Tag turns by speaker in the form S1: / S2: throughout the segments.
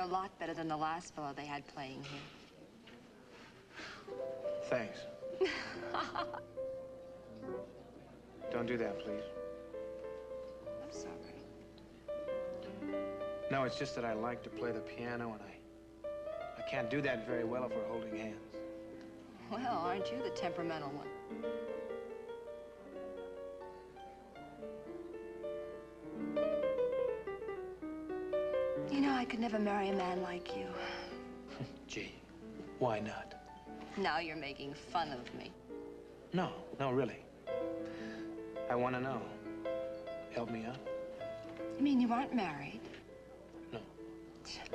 S1: a lot better than the last fellow they had playing here.
S2: Thanks. Don't do that, please.
S1: I'm sorry.
S2: No, it's just that I like to play the piano, and I can't do that very well if we're holding hands.
S1: Well, aren't you the temperamental one? You know, I could never marry a man like you.
S2: Gee, why not?
S1: Now you're making fun of me.
S2: No, really. I want to know. Help me out.
S1: You mean you aren't married?
S2: No.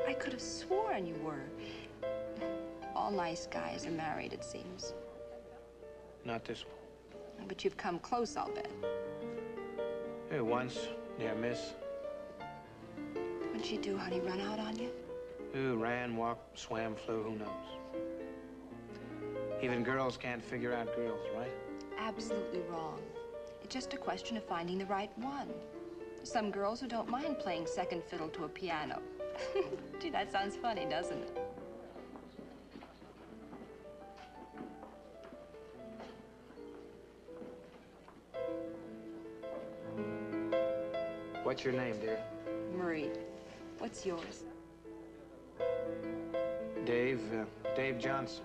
S1: I could have sworn you were. All nice guys are married, it seems.
S2: Not this one.
S1: But you've come close, I'll bet.
S2: Hey, once, near miss.
S1: What'd she do, honey? Run out on you?
S2: Who ran, walked, swam, flew, who knows? Even girls can't figure out girls, right?
S1: Absolutely wrong. It's just a question of finding the right one. Some girls who don't mind playing second fiddle to a piano. Gee, that sounds funny, doesn't it?
S2: What's your name, dear?
S1: Marie. What's yours?
S2: Dave Johnson.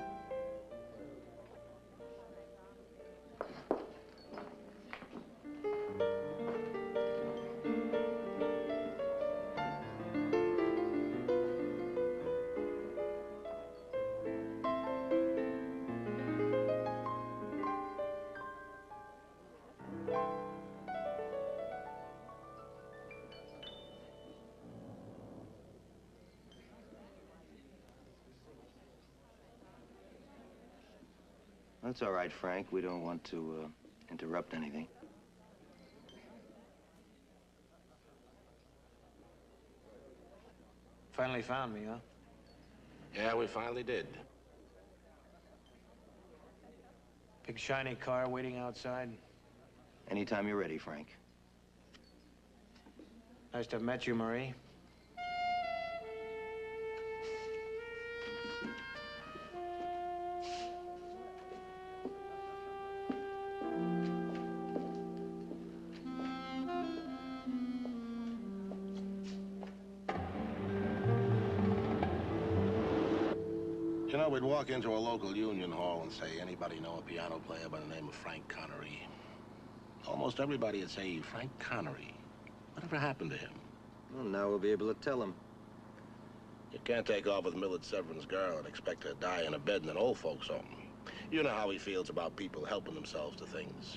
S3: That's all right, Frank. We don't want to interrupt anything.
S2: Finally found me, huh?
S4: Yeah, we finally did.
S2: Big shiny car waiting outside.
S3: Anytime you're ready, Frank.
S2: Nice to have met you, Marie.
S4: You know, we'd walk into a local union hall and say, anybody know a piano player by the name of Frank Connery? Almost everybody would say, Frank Connery. Whatever happened to him?
S3: Well, now we'll be able to tell him.
S4: You can't take off with Millard Severin's girl and expect her to die in a bed in an old folks' home. You know how he feels about people helping themselves to things.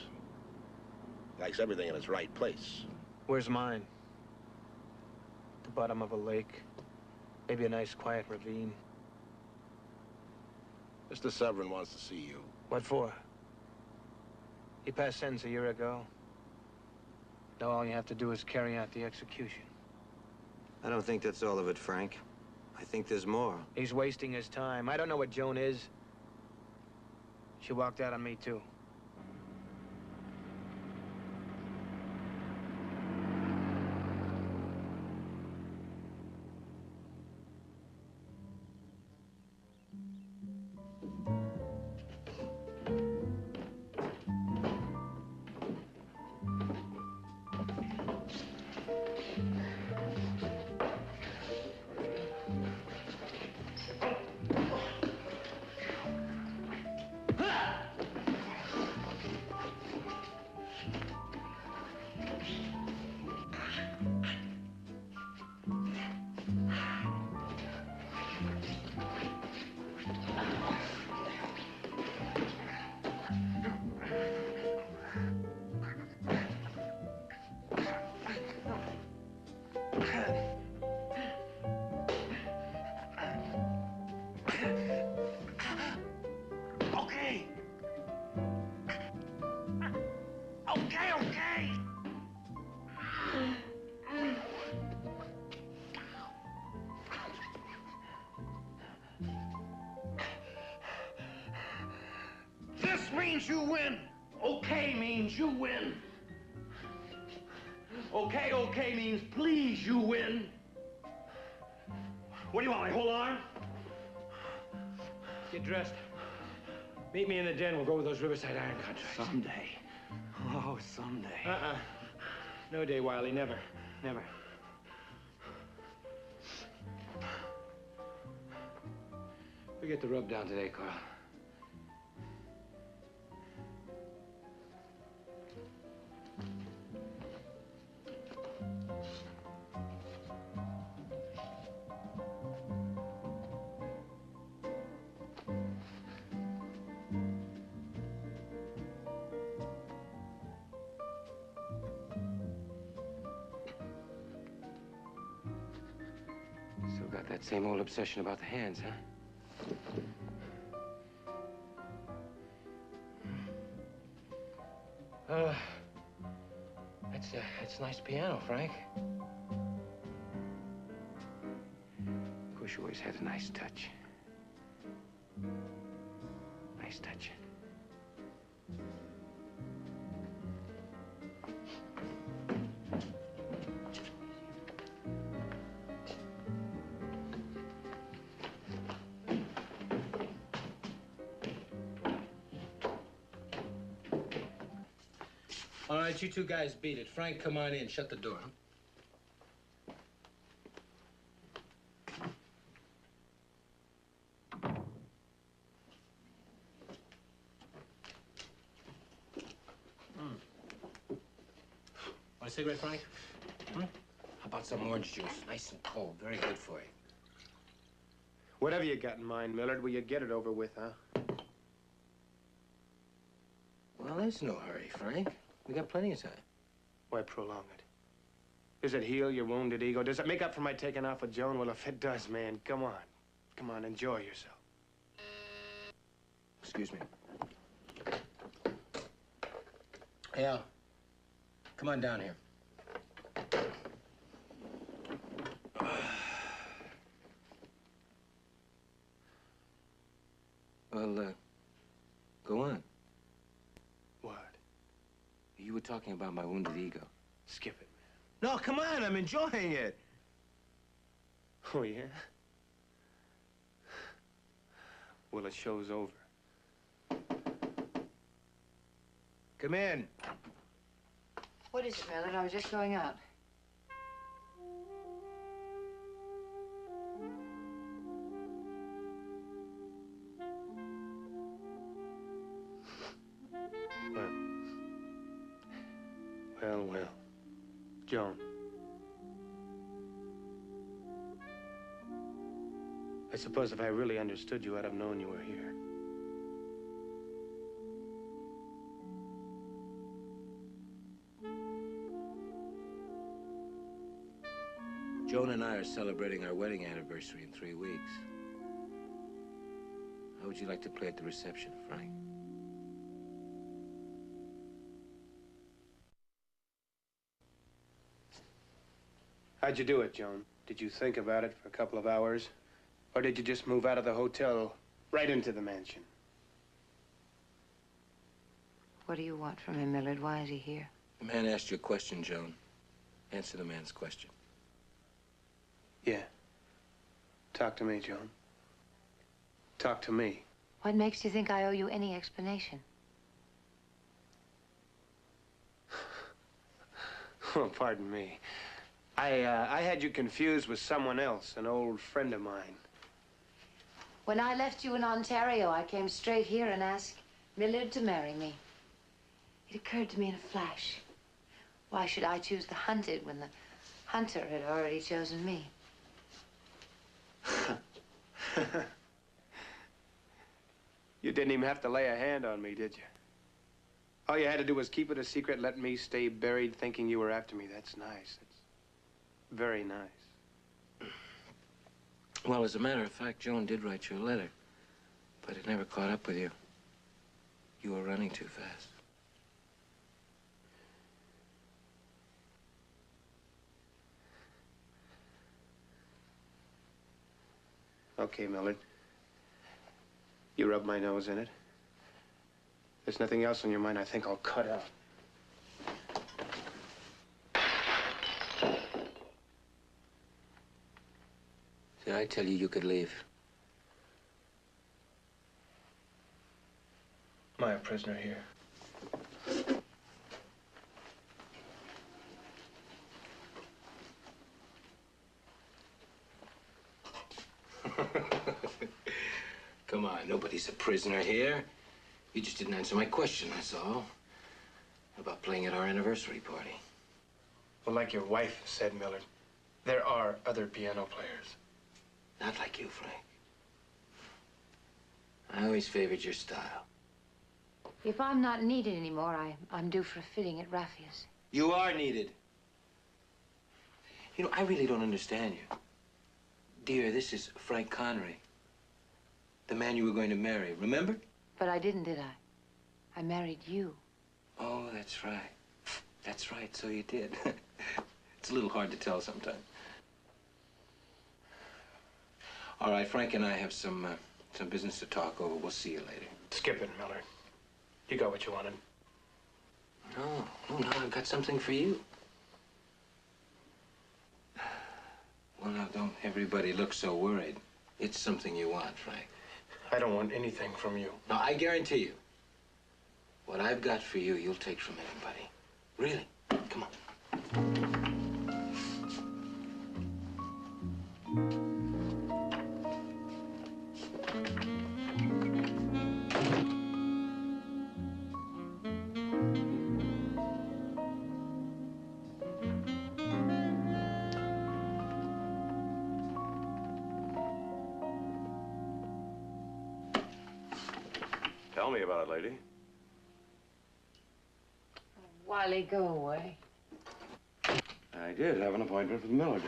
S4: Likes everything in its right place.
S2: Where's mine? The bottom of a lake. Maybe a nice quiet ravine.
S4: Mr. Severin wants to see you.
S2: What for? He passed sentence a year ago. Now all you have to do is carry out the execution.
S3: I don't think that's all of it, Frank. I think there's more.
S2: He's wasting his time. I don't know what Joan is. She walked out on me, too.
S5: Okay. This means you win. Okay means you win. Okay means please you win. What do you want, my whole arm?
S2: Get dressed. Meet me in the den. We'll go with those Riverside iron contracts.
S5: Someday. Oh, someday.
S2: No day, Wiley. Never. Never. We get the rub down today, Carl. Still got that same old obsession about the hands, huh? That's a nice piano, Frank. Of course, you always had a nice touch. Nice touch. All right, you two guys beat it. Frank, come on in. Shut the door. Want a cigarette, Frank? How about some orange juice? Nice and cold. Very good for you.
S6: Whatever you got in mind, Millard, will you get it over with, huh?
S2: Well, there's no hurry, Frank. We got plenty of time.
S6: Why prolong it? Does it heal your wounded ego? Does it make up for my taking off with Joan? Well, if it does, man, come on. Come on, enjoy yourself.
S2: Excuse me. Hey, Al. Come on down here. Well, go on.
S6: What?
S2: You were talking about my wounded ego.
S6: Skip it, man.
S2: No, come on, I'm enjoying it.
S6: Oh, yeah? Well, the show's over.
S2: Come in.
S1: What is it, Millard? I was just going out.
S6: Well. Joan. I suppose if I really understood you, I'd have known you were here.
S2: Joan and I are celebrating our wedding anniversary in 3 weeks. How would you like to play at the reception, Frank?
S6: How'd you do it, Joan? Did you think about it for a couple of hours? Or did you just move out of the hotel right into the mansion?
S1: What do you want from him, Millard? Why is he here?
S2: The man asked you a question, Joan. Answer the man's question.
S6: Yeah. Talk to me, Joan. Talk to me.
S1: What makes you think I owe you any explanation?
S6: Oh, pardon me. I had you confused with someone else, an old friend of mine.
S1: When I left you in Ontario, I came straight here and asked Millard to marry me. It occurred to me in a flash. Why should I choose the hunted when the hunter had already chosen me?
S6: You didn't even have to lay a hand on me, did you? All you had to do was keep it a secret, let me stay buried thinking you were after me. That's nice. That's very nice.
S2: Well, as a matter of fact, Joan did write you a letter, but it never caught up with you. You were running too fast.
S6: Okay, Millard. You rub my nose in it. There's nothing else on your mind. I think I'll cut out.
S2: See,
S7: Did I tell you you could leave?
S6: Am I a prisoner here?
S7: Come on, nobody's a prisoner here. You just didn't answer my question, that's all. About playing at our anniversary party.
S6: Well, like your wife said, Millard, there are other piano players.
S7: Not like you, Frank. I always favored your style.
S1: If I'm not needed anymore, I'm due for a fitting at Raffia's.
S7: You are needed. You know, I really don't understand you. Dear, this is Frank Connery. The man you were going to marry, remember?
S1: But I didn't, did I? I married you.
S7: Oh, that's right. That's right, so you did. It's a little hard to tell sometimes. All right, Frank and I have some business to talk over. We'll see you later.
S6: Skip it, Millard. You got what you wanted.
S7: No, I've got something for you. Well, now, don't everybody look so worried. It's something you want, Frank.
S6: I don't want anything from you.
S7: Now, I guarantee you, what I've got for you, you'll take from anybody. Really. Come on.
S8: Tell me about it, lady.
S1: Wiley, go away.
S8: I did have an appointment with Millard.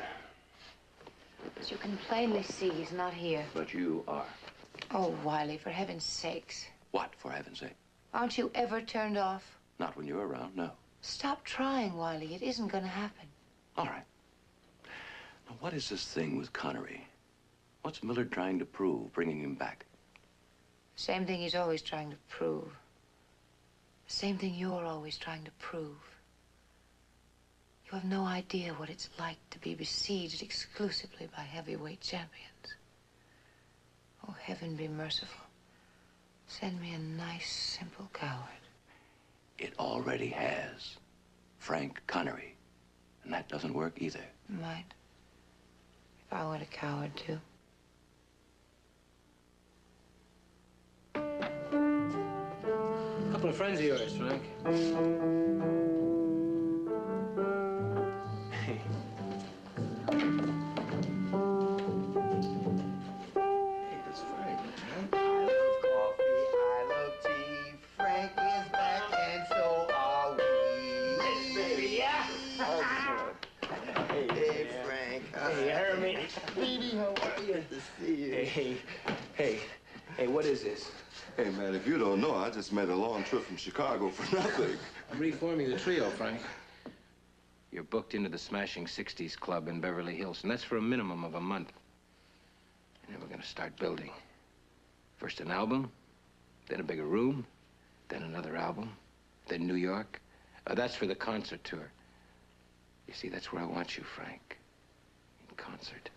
S1: But you can plainly see he's not here.
S8: But you are.
S1: Oh, Wiley, for heaven's sakes.
S8: What, for heaven's sake?
S1: Aren't you ever turned off?
S8: Not when you're around, no.
S1: Stop trying, Wiley. It isn't going to happen.
S8: All right. Now, what is this thing with Connery? What's Millard trying to prove, bringing him back?
S1: Same thing he's always trying to prove. The same thing you're always trying to prove. You have no idea what it's like to be besieged exclusively by heavyweight champions. Oh, heaven be merciful. Send me a nice, simple coward.
S8: It already has. Frank Connery. And that doesn't work either.
S1: Might. If I were a coward, too.
S7: A couple of friends of yours, Frank.
S8: Hey, it's Frank, man.
S3: I love coffee, I love tea. Frank is back, and so are we.
S6: Yes, baby, yeah.
S3: Hey, Frank.
S6: Hey, Hermie.
S3: Speedy, how are you? Good to see you.
S7: Hey, what is this?
S9: Hey, man, if you don't know, I just made a long trip from Chicago for nothing.
S7: I'm reforming the trio, Frank. You're booked into the Smashing 60s Club in Beverly Hills, and that's for a minimum of a month. And then we're gonna start building. First an album, then a bigger room, then another album, then New York. That's for the concert tour. You see, that's where I want you, Frank. In concert.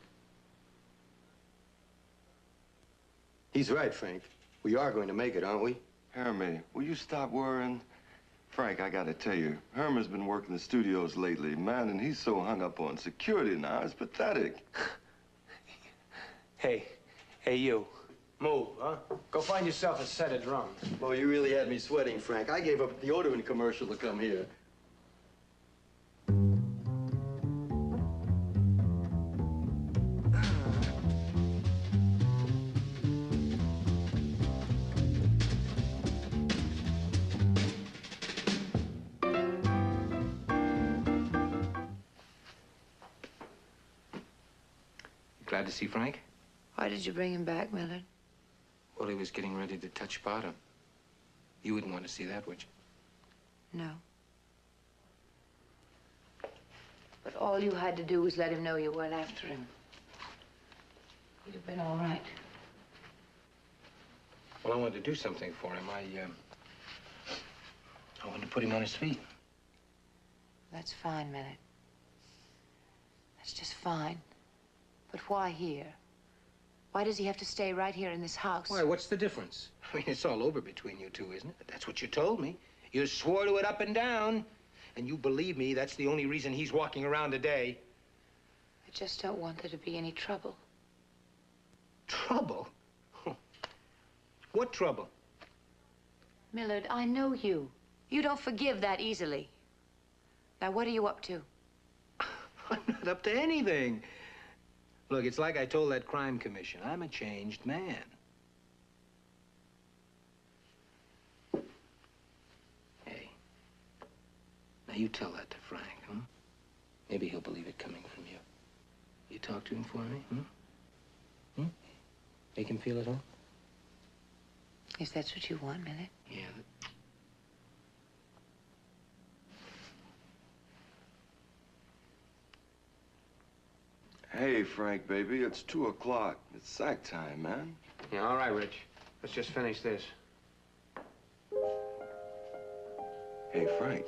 S3: He's right, Frank. We are going to make it, aren't we?
S9: Hermie, will you stop worrying? Frank, I gotta tell you, Herman's been working the studios lately, man, and he's so hung up on security now, it's pathetic.
S6: Hey, you. Move, huh? Go find yourself a set of drums.
S3: Well, you really had me sweating, Frank. I gave up a deodorant commercial to come here.
S7: Glad to see Frank?
S1: Why did you bring him back, Millard?
S7: Well, he was getting ready to touch bottom. You wouldn't want to see that, would you?
S1: No. But all you had to do was let him know you weren't after him. He'd have been all right.
S7: Well, I wanted to do something for him. I wanted to put him on his feet.
S1: That's fine, Millard. That's just fine. But why here? Why does he have to stay right here in this house?
S7: Why, what's the difference? I mean, it's all over between you two, isn't it? That's what you told me. You swore to it up and down. And you believe me, that's the only reason he's walking around today.
S1: I just don't want there to be any trouble.
S7: Trouble? What trouble?
S1: Millard, I know you. You don't forgive that easily. Now, what are you up to?
S7: I'm not up to anything. Look, it's like I told that crime commission. I'm a changed man. Hey. Now, you tell that to Frank, huh? Maybe he'll believe it coming from you. You talk to him for me, hmm? Make him feel at home?
S1: If that's what you want, Millard.
S7: Yeah.
S9: Hey, Frank, baby, it's 2 o'clock. It's sack time, man.
S6: Yeah, all right, Rich. Let's just finish this.
S9: Hey, Frank.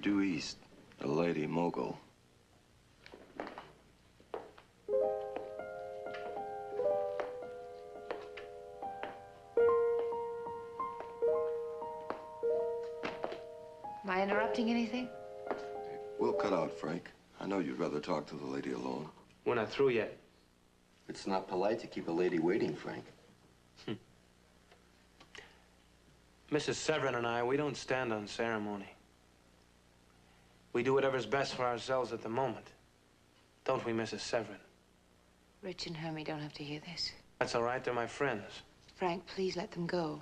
S9: Due east, the Lady Mogul.
S1: Am I interrupting anything?
S9: We'll cut out, Frank. I know you'd rather talk to the lady alone.
S6: We're not through yet.
S3: It's not polite to keep a lady waiting, Frank.
S6: Mrs. Severin and I, we don't stand on ceremony. We do whatever's best for ourselves at the moment. Don't we, Mrs. Severin?
S1: Rich and Hermie don't have to hear this.
S6: That's all right. They're my friends.
S1: Frank, please let them go.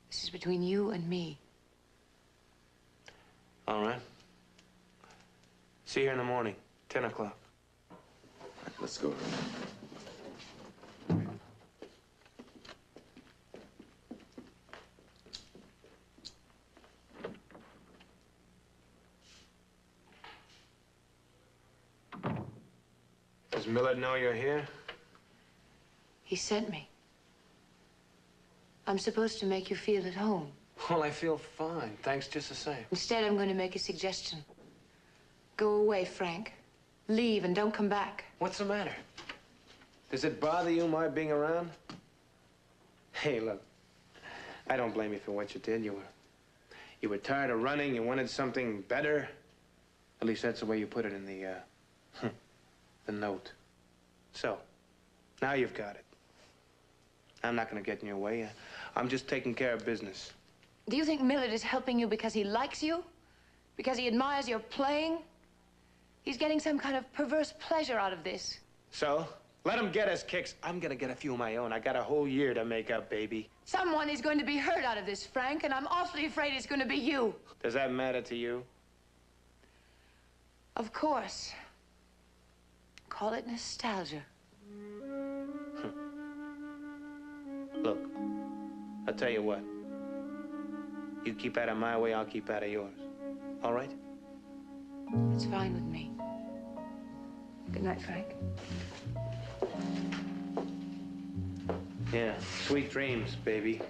S1: This is between you and me.
S6: All right. See you here in the morning, 10 o'clock.
S9: Let's go.
S6: Does Millard know you're here?
S1: He sent me. I'm supposed to make you feel at home.
S6: Well, I feel fine. Thanks just the same.
S1: Instead, I'm going to make a suggestion. Go away, Frank. Leave and don't come back.
S6: What's the matter? Does it bother you, my being around? Hey, look. I don't blame you for what you did. You were tired of running. You wanted something better. At least that's the way you put it in the note. So, now you've got it. I'm not going to get in your way. I'm just taking care of business.
S1: Do you think Millard is helping you because he likes you? Because he admires your playing? He's getting some kind of perverse pleasure out of this.
S6: So, let him get his kicks. I'm going to get a few of my own. I got a whole year to make up, baby.
S1: Someone is going to be hurt out of this, Frank, and I'm awfully afraid it's going to be you.
S6: Does that matter to you?
S1: Of course. Call it nostalgia.
S6: Look, I'll tell you what. You keep out of my way, I'll keep out of yours. All right?
S1: It's fine with me. Good night, Frank.
S6: Yeah, sweet dreams, baby.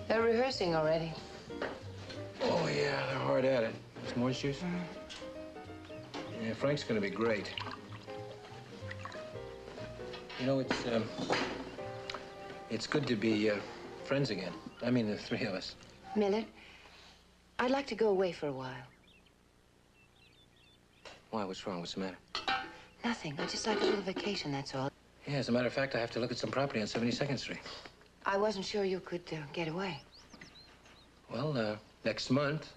S1: They're rehearsing already.
S7: Oh, yeah, they're hard at it. Some orange juice? Yeah, Frank's gonna be great. You know, it's good to be friends again. I mean, the three of us.
S1: Millard, I'd like to go away for a while.
S7: Why? What's wrong? What's the matter?
S1: Nothing. I'd just like a little vacation, that's all.
S7: Yeah, as a matter of fact, I have to look at some property on 72nd Street.
S1: I wasn't sure you could get away.
S7: Well, next month,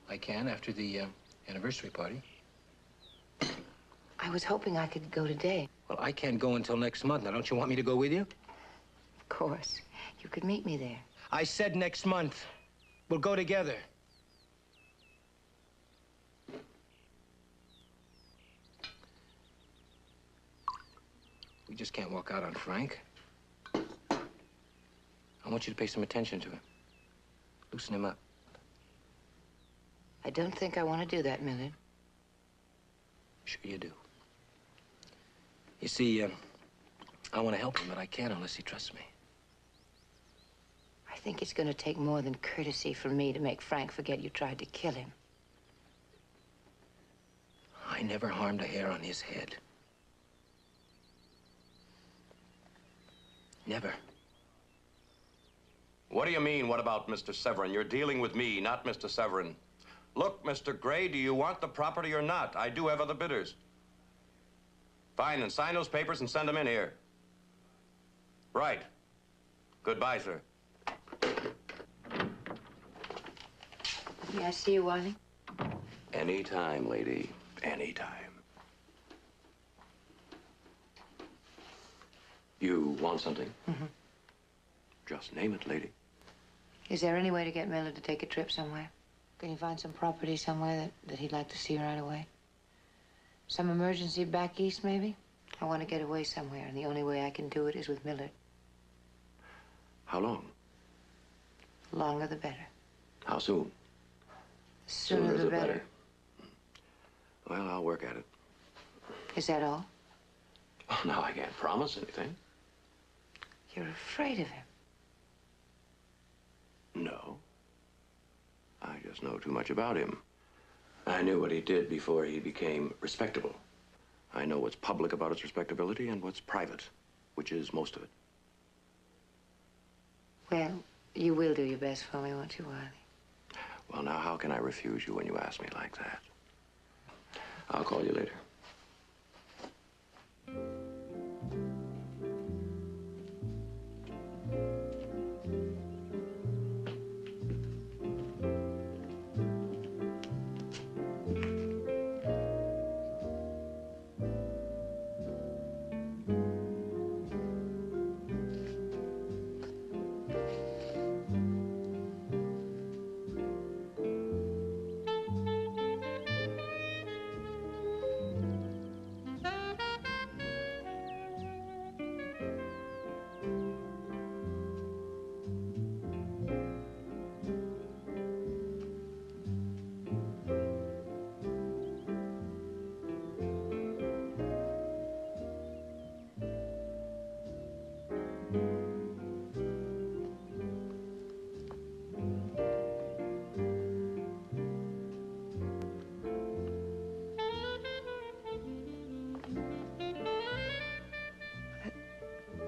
S7: I can, after the anniversary party.
S1: I was hoping I could go today.
S7: Well, I can't go until next month. Now, don't you want me to go with you?
S1: Of course. You could meet me there.
S7: I said next month. We'll go together. We just can't walk out on Frank. I want you to pay some attention to him. Loosen him up.
S1: I don't think I want to do that, Millard.
S7: Sure you do. You see, I want to help him, but I can't unless he trusts me.
S1: I think it's going to take more than courtesy from me to make Frank forget you tried to kill him.
S7: I I never harmed a hair on his head. Never.
S8: What do you mean, what about Mr. Severin? You're dealing with me, not Mr. Severin. Look, Mr. Gray, do you want the property or not? I do have other bidders. Fine, then sign those papers and send them in here. Right. Goodbye, sir.
S1: May I see you, Wiley?
S8: Anytime, lady. Anytime. You want something?
S1: Mm-hmm.
S8: Just name it, lady.
S1: Is there any way to get Miller to take a trip somewhere? Can you find some property somewhere that he'd like to see right away? Some emergency back east, maybe? I want to get away somewhere, and the only way I can do it is with Millard.
S8: How long?
S1: The longer, the better.
S8: How soon?
S1: The sooner the better.
S8: Well, I'll work at it.
S1: Is that all?
S8: Oh, now, I can't promise anything.
S1: You're afraid of him.
S8: No. I just know too much about him. I knew what he did before he became respectable. I know what's public about his respectability and what's private, which is most of it.
S1: Well, you will do your best for me, won't you, Wiley?
S8: Well, now, how can I refuse you when you ask me like that? I'll call you later.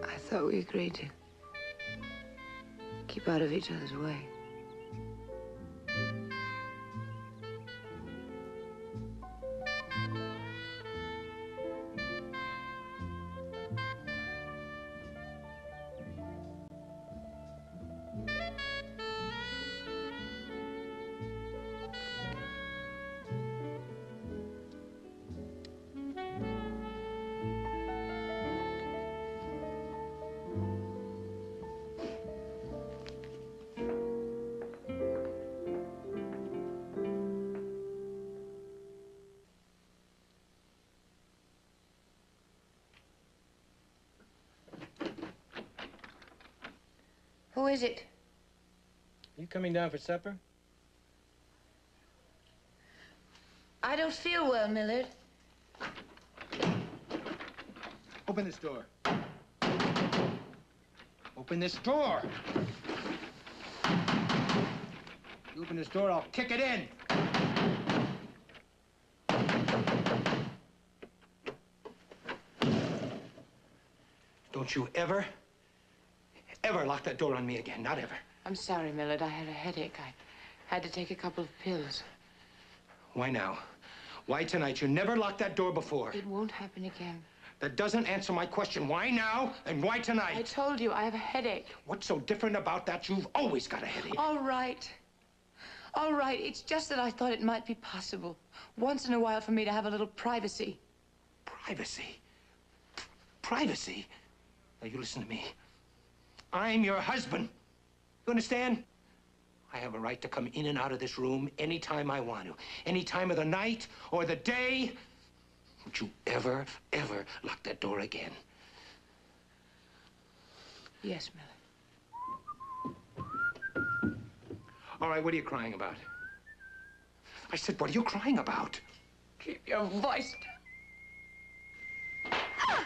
S1: I thought we agreed to keep out of each other's way. Who is it?
S2: You coming down for supper?
S1: I don't feel well, Millard.
S2: Open this door. Open this door. You open this door, I'll kick it in. Don't you ever lock that door on me again. Not ever.
S1: I'm sorry, Millard. I had a headache. I had to take a couple of pills.
S2: Why now? Why tonight? You never locked that door before.
S1: It won't happen again.
S2: That doesn't answer my question. Why now and why tonight?
S1: I told you I have a headache.
S2: What's so different about that? You've always got a headache.
S1: All right. All right. It's just that I thought it might be possible once in a while for me to have a little privacy.
S2: Privacy? Privacy? Now, you listen to me. I'm your husband. You understand? I have a right to come in and out of this room anytime I want to. Any time of the night or the day. Don't you ever lock that door again.
S1: Yes, Millard.
S2: All right, what are you crying about? I said, what are you crying about?
S1: Keep your voice down. Ah!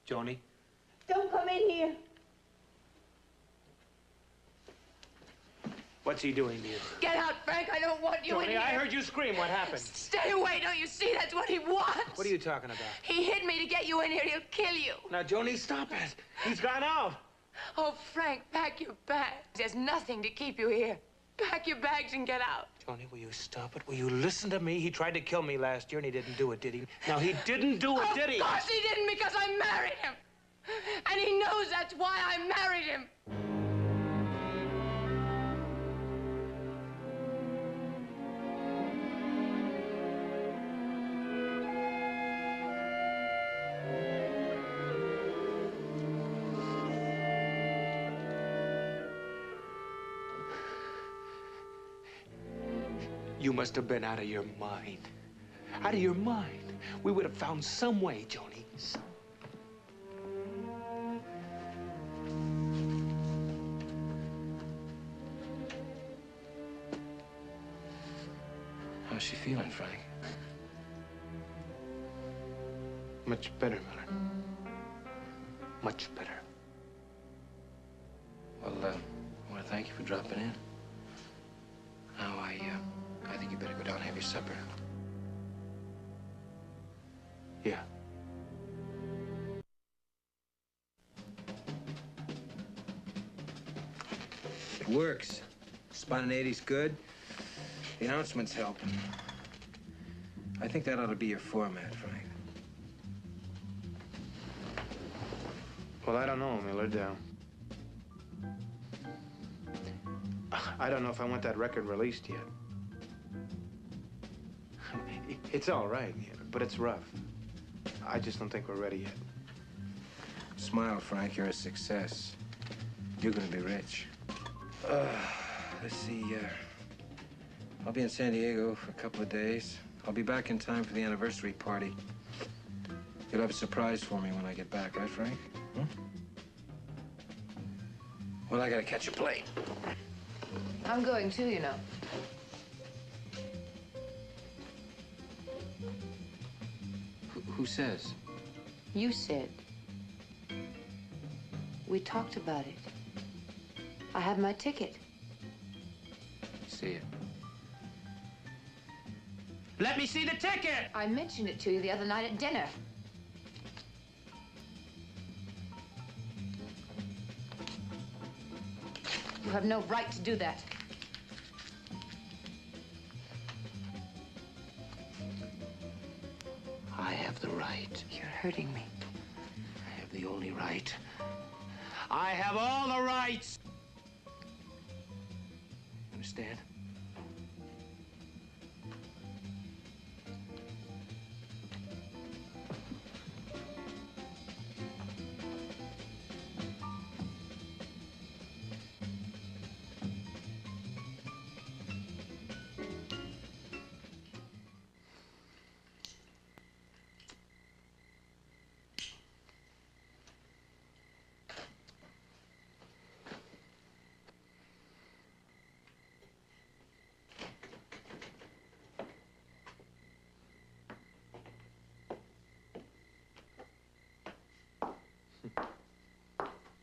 S6: Joni?
S10: Don't come in here.
S6: What's he doing to you?
S1: Get out, Frank. I don't want you in
S6: Joni,
S1: here.
S6: I heard you scream. What happened?
S1: Stay away. Don't you see? That's what he wants.
S6: What are you talking about?
S1: He hid me to get you in here. He'll kill you.
S6: Now, Joni, stop it. He's gone out.
S1: Oh, Frank, pack your bags. There's nothing to keep you here. Pack your bags and get out.
S6: Joni, will you stop it? Will you listen to me? He tried to kill me last year, and he didn't do it, did he? Now, he didn't do it, did he?
S1: Of course he didn't, because I married him. And he knows that's why I married him.
S6: You must have been out of your mind. Out of your mind. We would have found some way, Joni. Some.
S7: How's she feeling, Frank?
S6: Much better, Miller. Much better.
S7: Well, I want to thank you for dropping in. Now, I think you better go down and have your supper.
S6: Yeah.
S7: It works. Spontaneity's good. The announcements help. I think that ought to be your format, Frank.
S6: Well, I don't know, Millard. I don't know if I want that record released yet. It's all right, but it's rough. I just don't think we're ready yet.
S7: Smile, Frank. You're a success. You're gonna be rich. Let's see. I'll be in San Diego for a couple of days. I'll be back in time for the anniversary party. You'll have a surprise for me when I get back, right, Frank? Hmm? Well, I gotta catch a plane.
S1: I'm going too, you know.
S7: Who says?
S1: You said. We talked about it. I have my ticket.
S7: See it.
S2: Let me see the ticket!
S1: I mentioned it to you the other night at dinner. You have no right to do that.
S2: I have the right.
S1: You're hurting me.
S2: I have the only right. I have all the rights! Understand?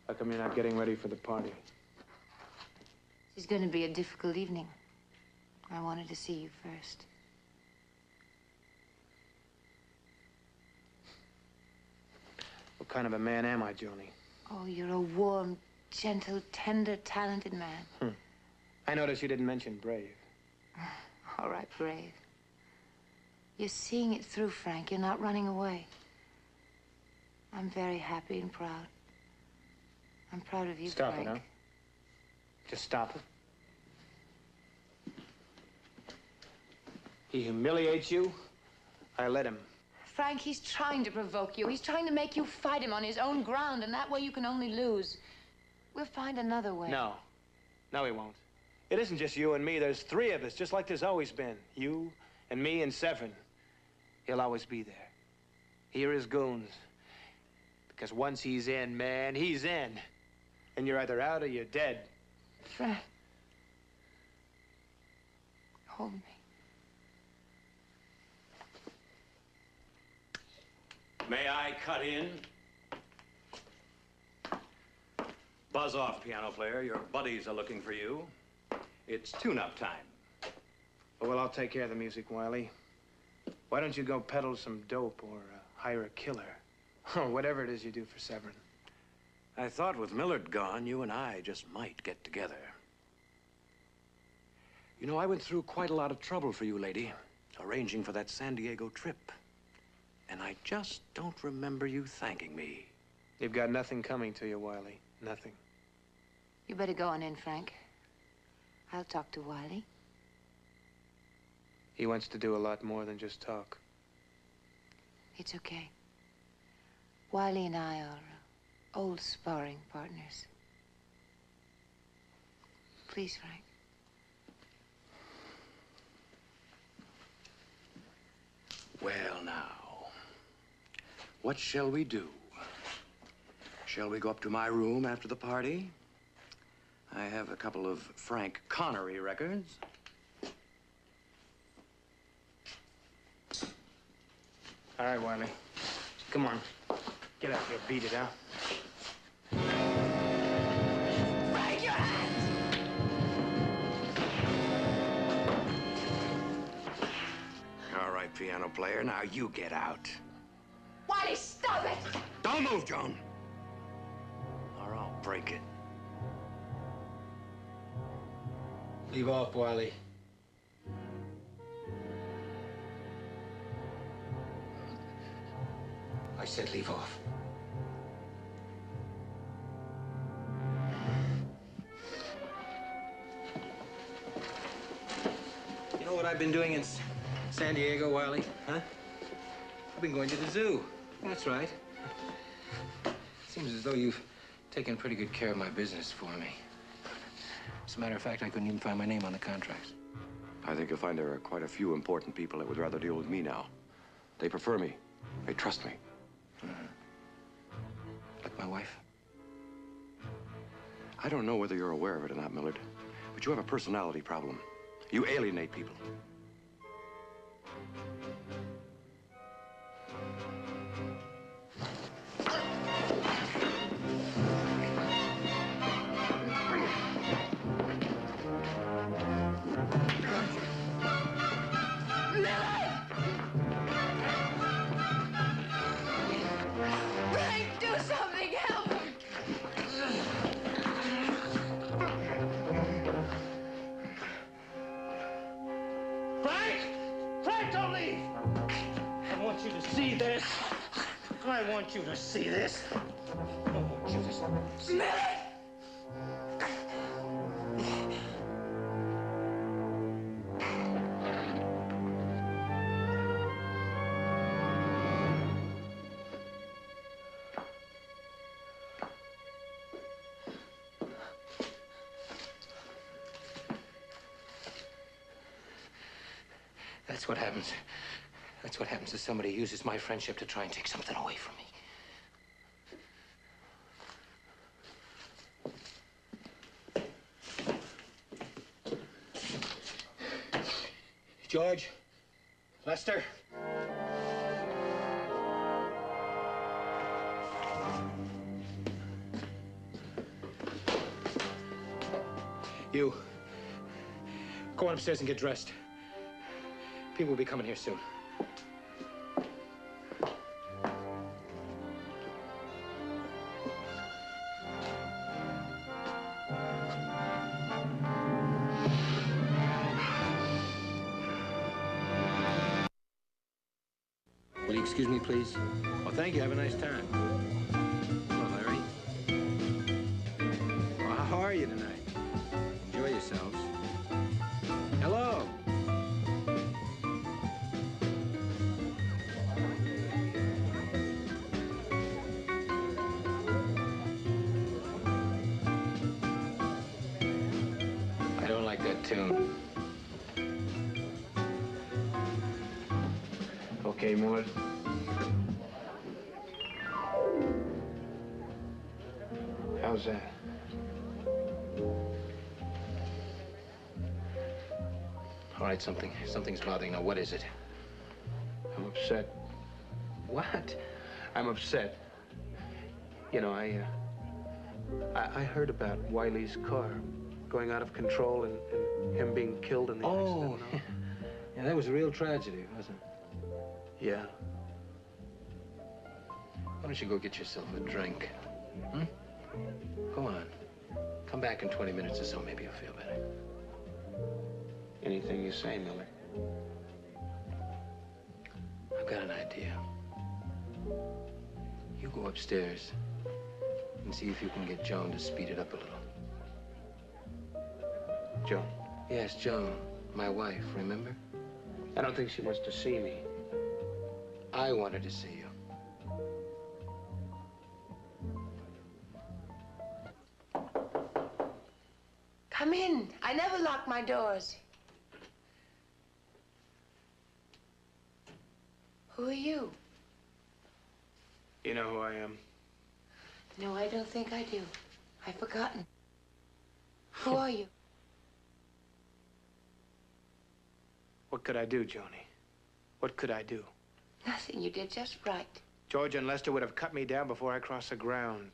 S6: How come you're not getting ready for the party?
S1: It's going to be a difficult evening. I wanted to see you first.
S6: What kind of a man am I, Joni?
S1: Oh, you're a warm, gentle, tender, talented man.
S6: I noticed you didn't mention brave.
S1: All right, brave. You're seeing it through, Frank. You're not running away. I'm very happy and proud. I'm proud of you,
S6: Stop
S1: Frank.
S6: it, huh? Just stop it. He humiliates you. I let him.
S1: Frank, he's trying to provoke you. He's trying to make you fight him on his own ground, and that way you can only lose. We'll find another way.
S6: No. No, he won't. It isn't just you and me. There's three of us, just like there's always been. You and me and Severin. He'll always be there. Here is goons. Because once he's in, man, he's in. And you're either out or you're dead.
S1: Frank. Hold me.
S5: May I cut in?
S8: Buzz off, piano player. Your buddies are looking for you. It's tune-up time.
S6: Oh, well, I'll take care of the music, Wiley. Why don't you go peddle some dope or hire a killer? Or whatever it is you do for Severin.
S8: I thought with Millard gone, you and I just might get together. You know, I went through quite a lot of trouble for you, lady, arranging for that San Diego trip. And I just don't remember you thanking me.
S6: You've got nothing coming to you, Wiley. Nothing.
S1: You better go on in, Frank. I'll talk to Wiley.
S6: He wants to do a lot more than just talk.
S1: It's okay. Wiley and I are old sparring partners. Please, Frank.
S8: Well, now, what shall we do? Shall we go up to my room after the party? I have a couple of Frank Connery records.
S6: All right, Wiley. Come on. Get out here. Beat it, huh?
S1: Frank, your hands!
S8: All right, piano player, now you get out.
S1: Wiley, stop it!
S8: Don't move, Joan. Or I'll break it.
S2: Leave off, Wiley. I said leave off. You know what I've been doing in San Diego, Wiley? Huh? I've been going to the zoo. That's right.
S7: Seems as though you've taken pretty good care of my business for me. As a matter of fact, I couldn't even find my name on the contracts.
S11: I think you'll find there are quite a few important people that would rather deal with me now. They prefer me. They trust me.
S7: Like my wife?
S11: I don't know whether you're aware of it or not, Millard, but you have a personality problem. You alienate people.
S2: I want you to see this. I want you to see
S1: Millie!
S2: That's what happens. That's what happens if somebody uses my friendship to try and take something away from me. George? Lester? You. Go on upstairs and get dressed. People will be coming here soon. Will you excuse me, please? Oh, thank you. Have a nice time. Hello, Larry. Well, how are you tonight? Enjoy yourselves. Hello. I don't like that tune.
S6: Okay, Millard. How's that?
S2: All right, something's bothering. Now, what is it?
S6: I'm upset.
S2: What?
S6: I'm upset. You know, I heard about Wiley's car going out of control and him being killed in the accident.
S7: Oh, yeah, that was a real tragedy, wasn't it?
S6: Yeah.
S7: Why don't you go get yourself a drink? Hmm? Go on. Come back in 20 minutes or so. Maybe you'll feel better.
S6: Anything you say, Miller.
S7: I've got an idea. You go upstairs and see if you can get Joan to speed it up a little.
S6: Joan?
S7: Yes, Joan. My wife, remember?
S6: I don't think she wants to see me.
S7: I wanted to see you.
S1: Come in. I never lock my doors. Who are you?
S6: You know who I am?
S1: No, I don't think I do. I've forgotten. Who are you?
S6: What could I do, Joni? What could I do?
S1: Nothing. You did just right.
S6: George and Lester would have cut me down before I crossed the ground.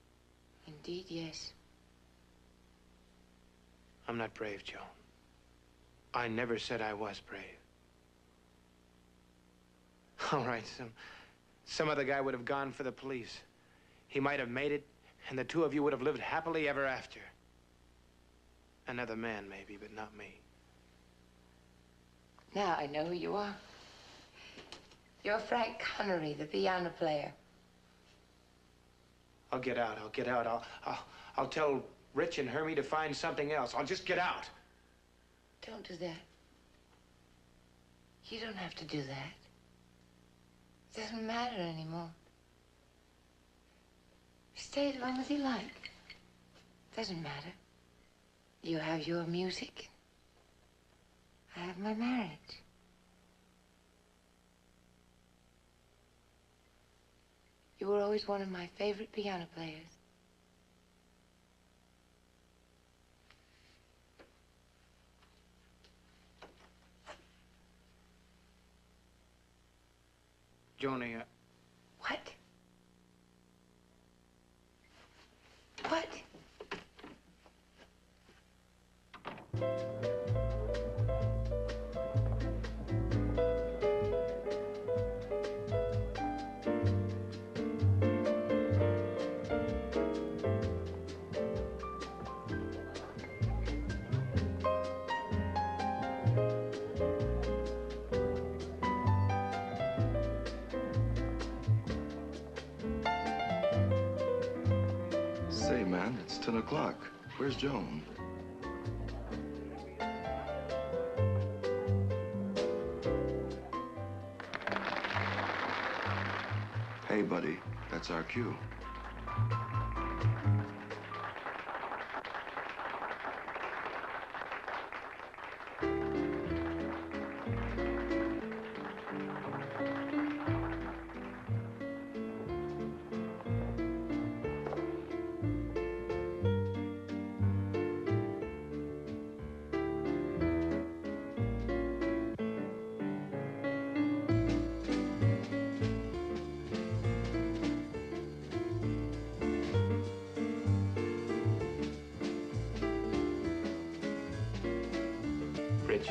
S1: Indeed, yes.
S6: I'm not brave, Joan. I never said I was brave. All right, some other guy would have gone for the police. He might have made it, and the two of you would have lived happily ever after. Another man, maybe, but not me.
S1: Now I know who you are. You're Frank Connery, the piano player.
S6: I'll get out. I'll get out. I'll tell Rich and Hermie to find something else. I'll just get out.
S1: Don't do that. You don't have to do that. It doesn't matter anymore. Stay as long as you like. Doesn't matter. You have your music. I have my marriage. You were always one of my favorite piano players.
S6: Joni,
S1: What? What?
S9: Say, man, it's 10 o'clock. Where's Joan? Hey, buddy, that's our cue.
S6: Rich,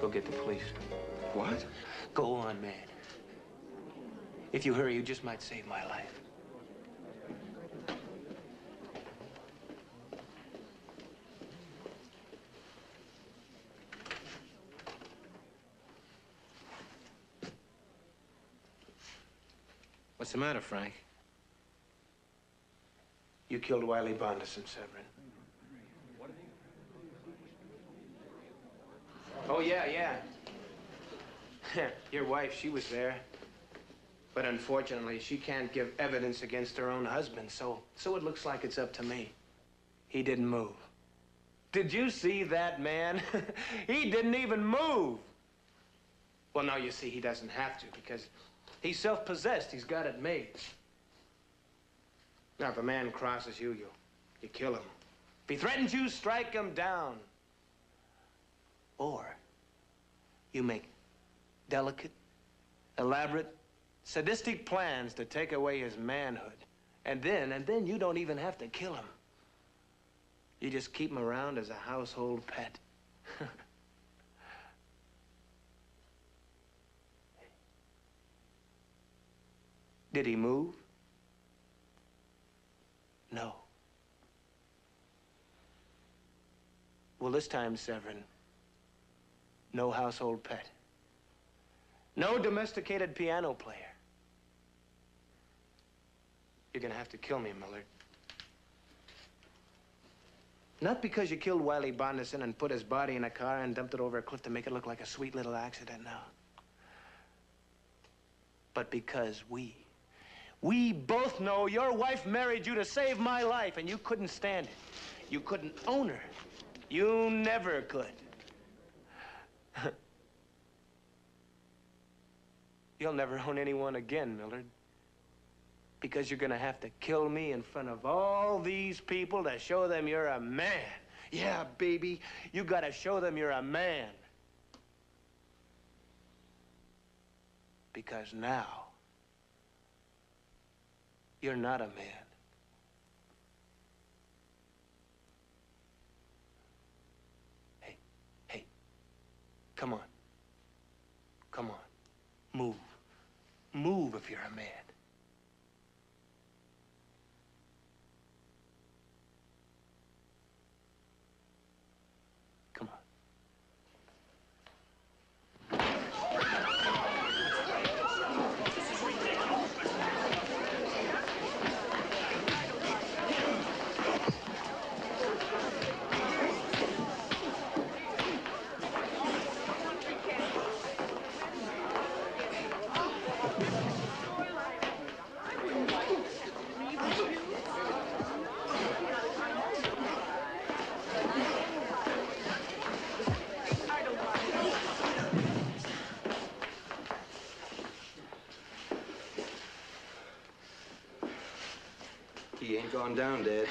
S6: go get the police.
S9: What?
S6: Go on, man. If you hurry, you just might save my life.
S7: What's the matter, Frank?
S6: You killed Wiley Bondison, Severin. Oh, yeah. Your wife, she was there. But unfortunately, she can't give evidence against her own husband, so it looks like it's up to me. He didn't move. Did you see that man? He didn't even move. Well, now you see, he doesn't have to because he's self-possessed. He's got it made. Now, if a man crosses you, you kill him. If he threatens you, strike him down. Or you make delicate, elaborate, sadistic plans to take away his manhood. And then you don't even have to kill him. You just keep him around as a household pet. Did he move? No. Well, this time, Severin, no household pet. No domesticated piano player. You're gonna have to kill me, Millard. Not because you killed Wiley Bondison and put his body in a car and dumped it over a cliff to make it look like a sweet little accident, no. But because we both know your wife married you to save my life, and you couldn't stand it. You couldn't own her. You never could. You'll never own anyone again, Millard. Because you're gonna have to kill me in front of all these people to show them you're a man. Yeah, baby, you gotta show them you're a man. Because now, you're not a man. Hey, come on. Come on. Move. Move if you're a man. Come on.
S7: He ain't gone down, Dad.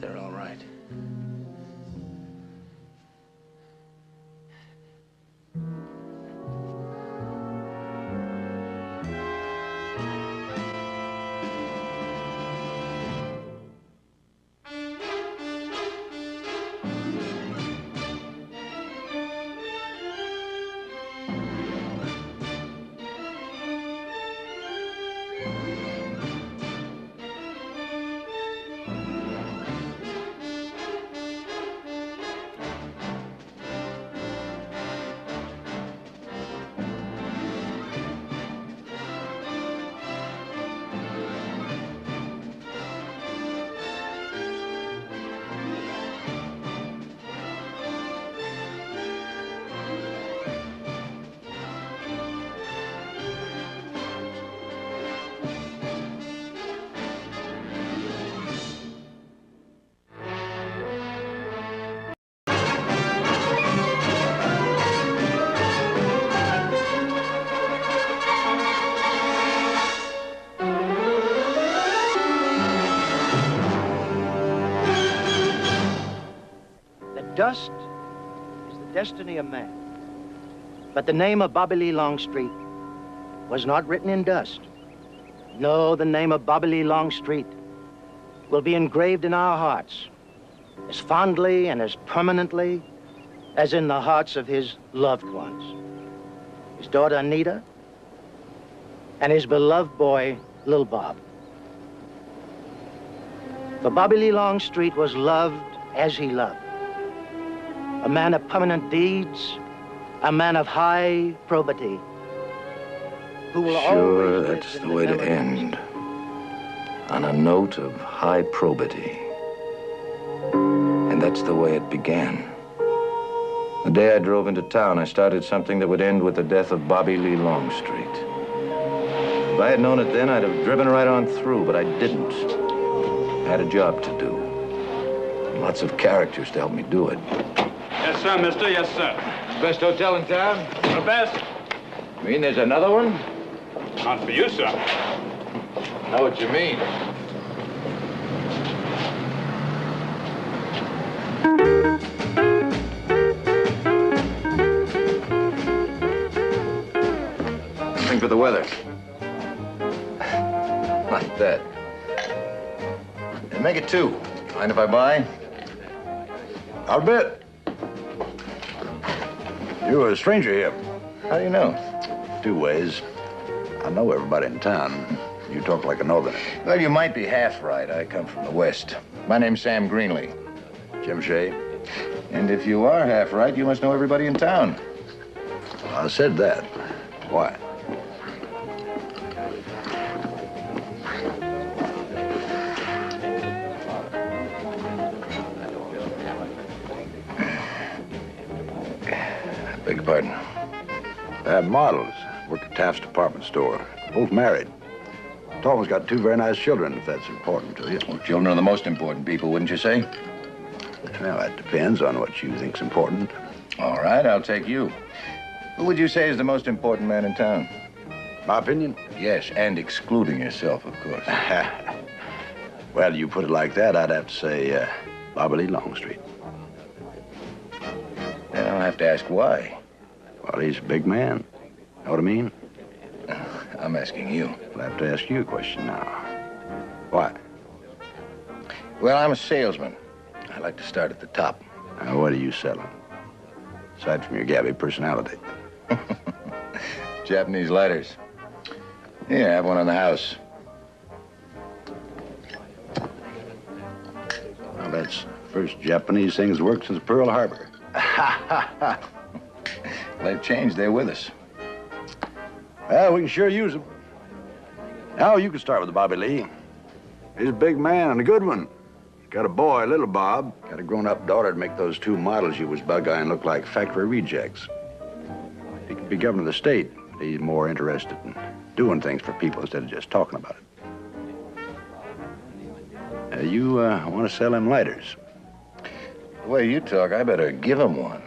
S7: They're all right.
S12: Dust is the destiny of man. But the name of Bobby Lee Longstreet was not written in dust. No, the name of Bobby Lee Longstreet will be engraved in our hearts as fondly and as permanently as in the hearts of his loved ones. His daughter Anita and his beloved boy, Lil Bob. For Bobby Lee Longstreet was loved as he loved. A man of permanent deeds, a man of high probity, who will
S13: Sure,
S12: always
S13: that's the way to end. On a note of high probity. And that's the way it began. The day I drove into town, I started something that would end with the death of Bobby Lee Longstreet. If I had known it then, I'd have driven right on through, but I didn't. I had a job to do. Lots of characters to help me do it.
S14: Yes, sir, mister. Yes, sir.
S13: Best hotel in town?
S14: The best.
S13: Mean there's another one?
S14: Not for you, sir.
S13: Know what you mean. Think for the weather. Like that. And make it 2. Mind if I buy?
S15: I'll bet. You're a stranger here.
S13: How do you know?
S15: 2 ways. I know everybody in town. You talk like a northerner.
S13: Well, you might be half right. I come from the West. My name's Sam Greenlee.
S15: Jim Shea.
S13: And if you are half right, you must know everybody in town.
S15: I said that. Why?
S13: Beg your pardon.
S15: I have models. Work at Taft's department store. Both married. Tallman's got 2 very nice children, if that's important to you.
S13: Well, children are the most important people, wouldn't you say?
S15: Well, that depends on what you think's important.
S13: All right, I'll take you. Who would you say is the most important man in town?
S15: My opinion?
S13: Yes, and excluding yourself, of course.
S15: Well, you put it like that, I'd have to say Bobby Lee Longstreet.
S13: Then I'll have to ask why.
S15: Well, he's a big man. Know what I mean?
S13: I'm asking you.
S15: I'll have to ask you a question now. Why?
S13: Well, I'm a salesman. I like to start at the top.
S15: Now, what are you selling? Aside from your gabby personality.
S13: Japanese lighters. Here, I have one on the house.
S15: Well, that's the first Japanese thing that's worked since Pearl Harbor.
S13: They've changed. They're with us.
S15: Well, we can sure use them. Now, you can start with the Bobby Lee. He's a big man and a good one. Got a boy, little Bob. Got a grown-up daughter to make those 2 models you was bug-eyeing look like factory rejects. He could be governor of the state. He's more interested in doing things for people instead of just talking about it. You want to sell them lighters?
S13: The way you talk, I better give him one.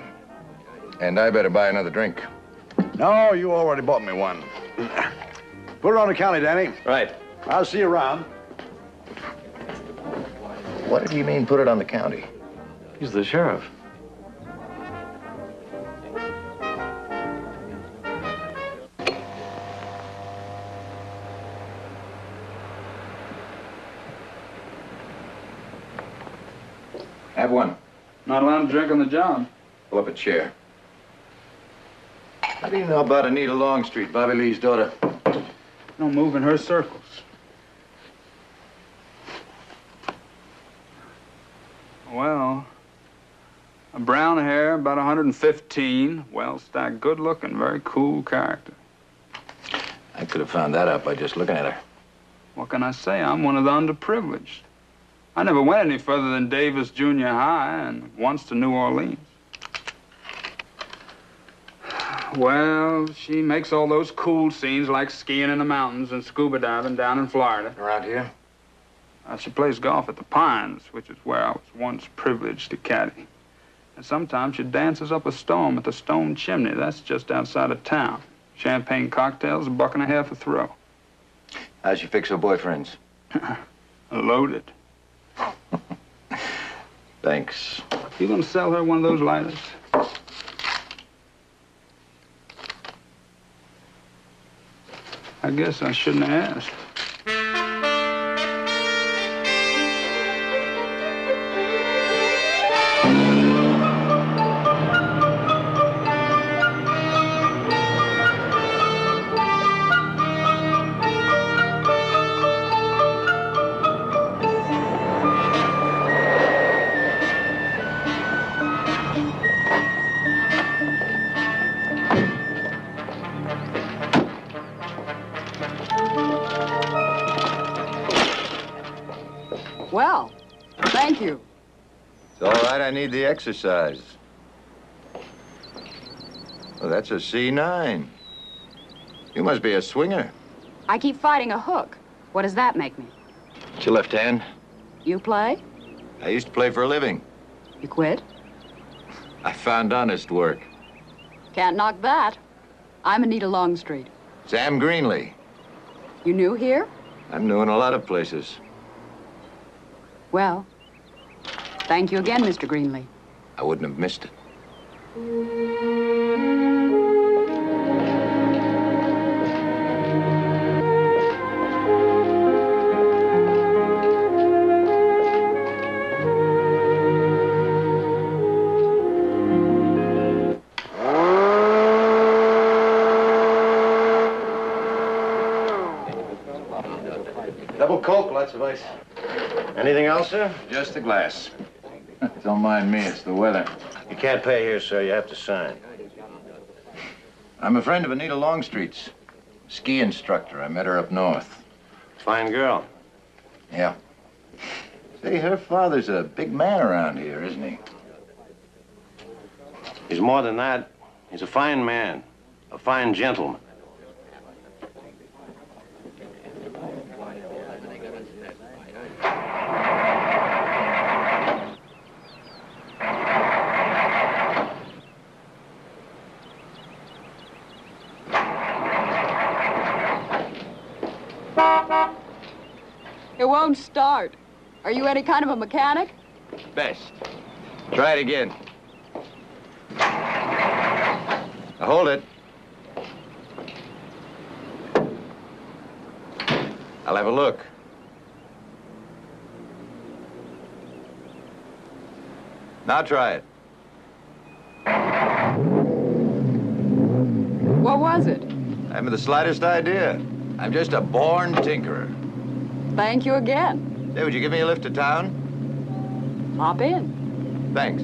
S13: And I better buy another drink.
S15: No, you already bought me one. Put it on the county, Danny.
S6: Right.
S15: I'll see you around.
S13: What did he mean, put it on the county?
S6: He's the sheriff.
S13: Have one.
S14: Not allowed to drink on the job.
S13: Pull up a chair. How do you know about Anita Longstreet, Bobby Lee's daughter?
S14: Don't move in her circles. Well, brown hair, about 115, well-stacked, good-looking, very cool character.
S13: I could have found that out by just looking at her.
S14: What can I say? I'm one of the underprivileged. I never went any further than Davis Junior High and once to New Orleans. Well, she makes all those cool scenes like skiing in the mountains and scuba diving down in Florida.
S13: Around here?
S14: She plays golf at the Pines, which is where I was once privileged to caddy. And sometimes she dances up a storm at the Stone Chimney. That's just outside of town. Champagne cocktails, $1.50 a throw.
S13: How's she fix her boyfriends?
S14: Loaded.
S13: Thanks.
S14: You gonna sell her one of those lighters? I guess I shouldn't have asked.
S16: Well, thank you.
S13: It's all right, I need the exercise. Well, that's a C9. You must be a swinger.
S16: I keep fighting a hook. What does that make me?
S13: It's your left hand.
S16: You play?
S13: I used to play for a living.
S16: You quit?
S13: I found honest work.
S16: Can't knock that. I'm Anita Longstreet.
S13: Sam Greenlee.
S16: You new here?
S13: I'm new in a lot of places.
S16: Well, thank you again, Mr. Greenlee.
S13: I wouldn't have missed it.
S15: Double Coke, lots of ice. Anything else, sir?
S13: Just a glass. Don't mind me, it's the weather.
S15: You can't pay here, sir. You have to sign.
S13: I'm a friend of Anita Longstreet's. Ski instructor. I met her up north.
S15: Fine girl.
S13: Yeah. Say, her father's a big man around here, isn't he?
S15: He's more than that. He's a fine man. A fine gentleman.
S16: It won't start. Are you any kind of a mechanic?
S13: Best. Try it again. Now hold it. I'll have a look. Now try it.
S16: What was it?
S13: I haven't the slightest idea. I'm just a born tinkerer.
S16: Thank you again.
S13: Hey, would you give me a lift to town?
S16: Hop in.
S13: Thanks.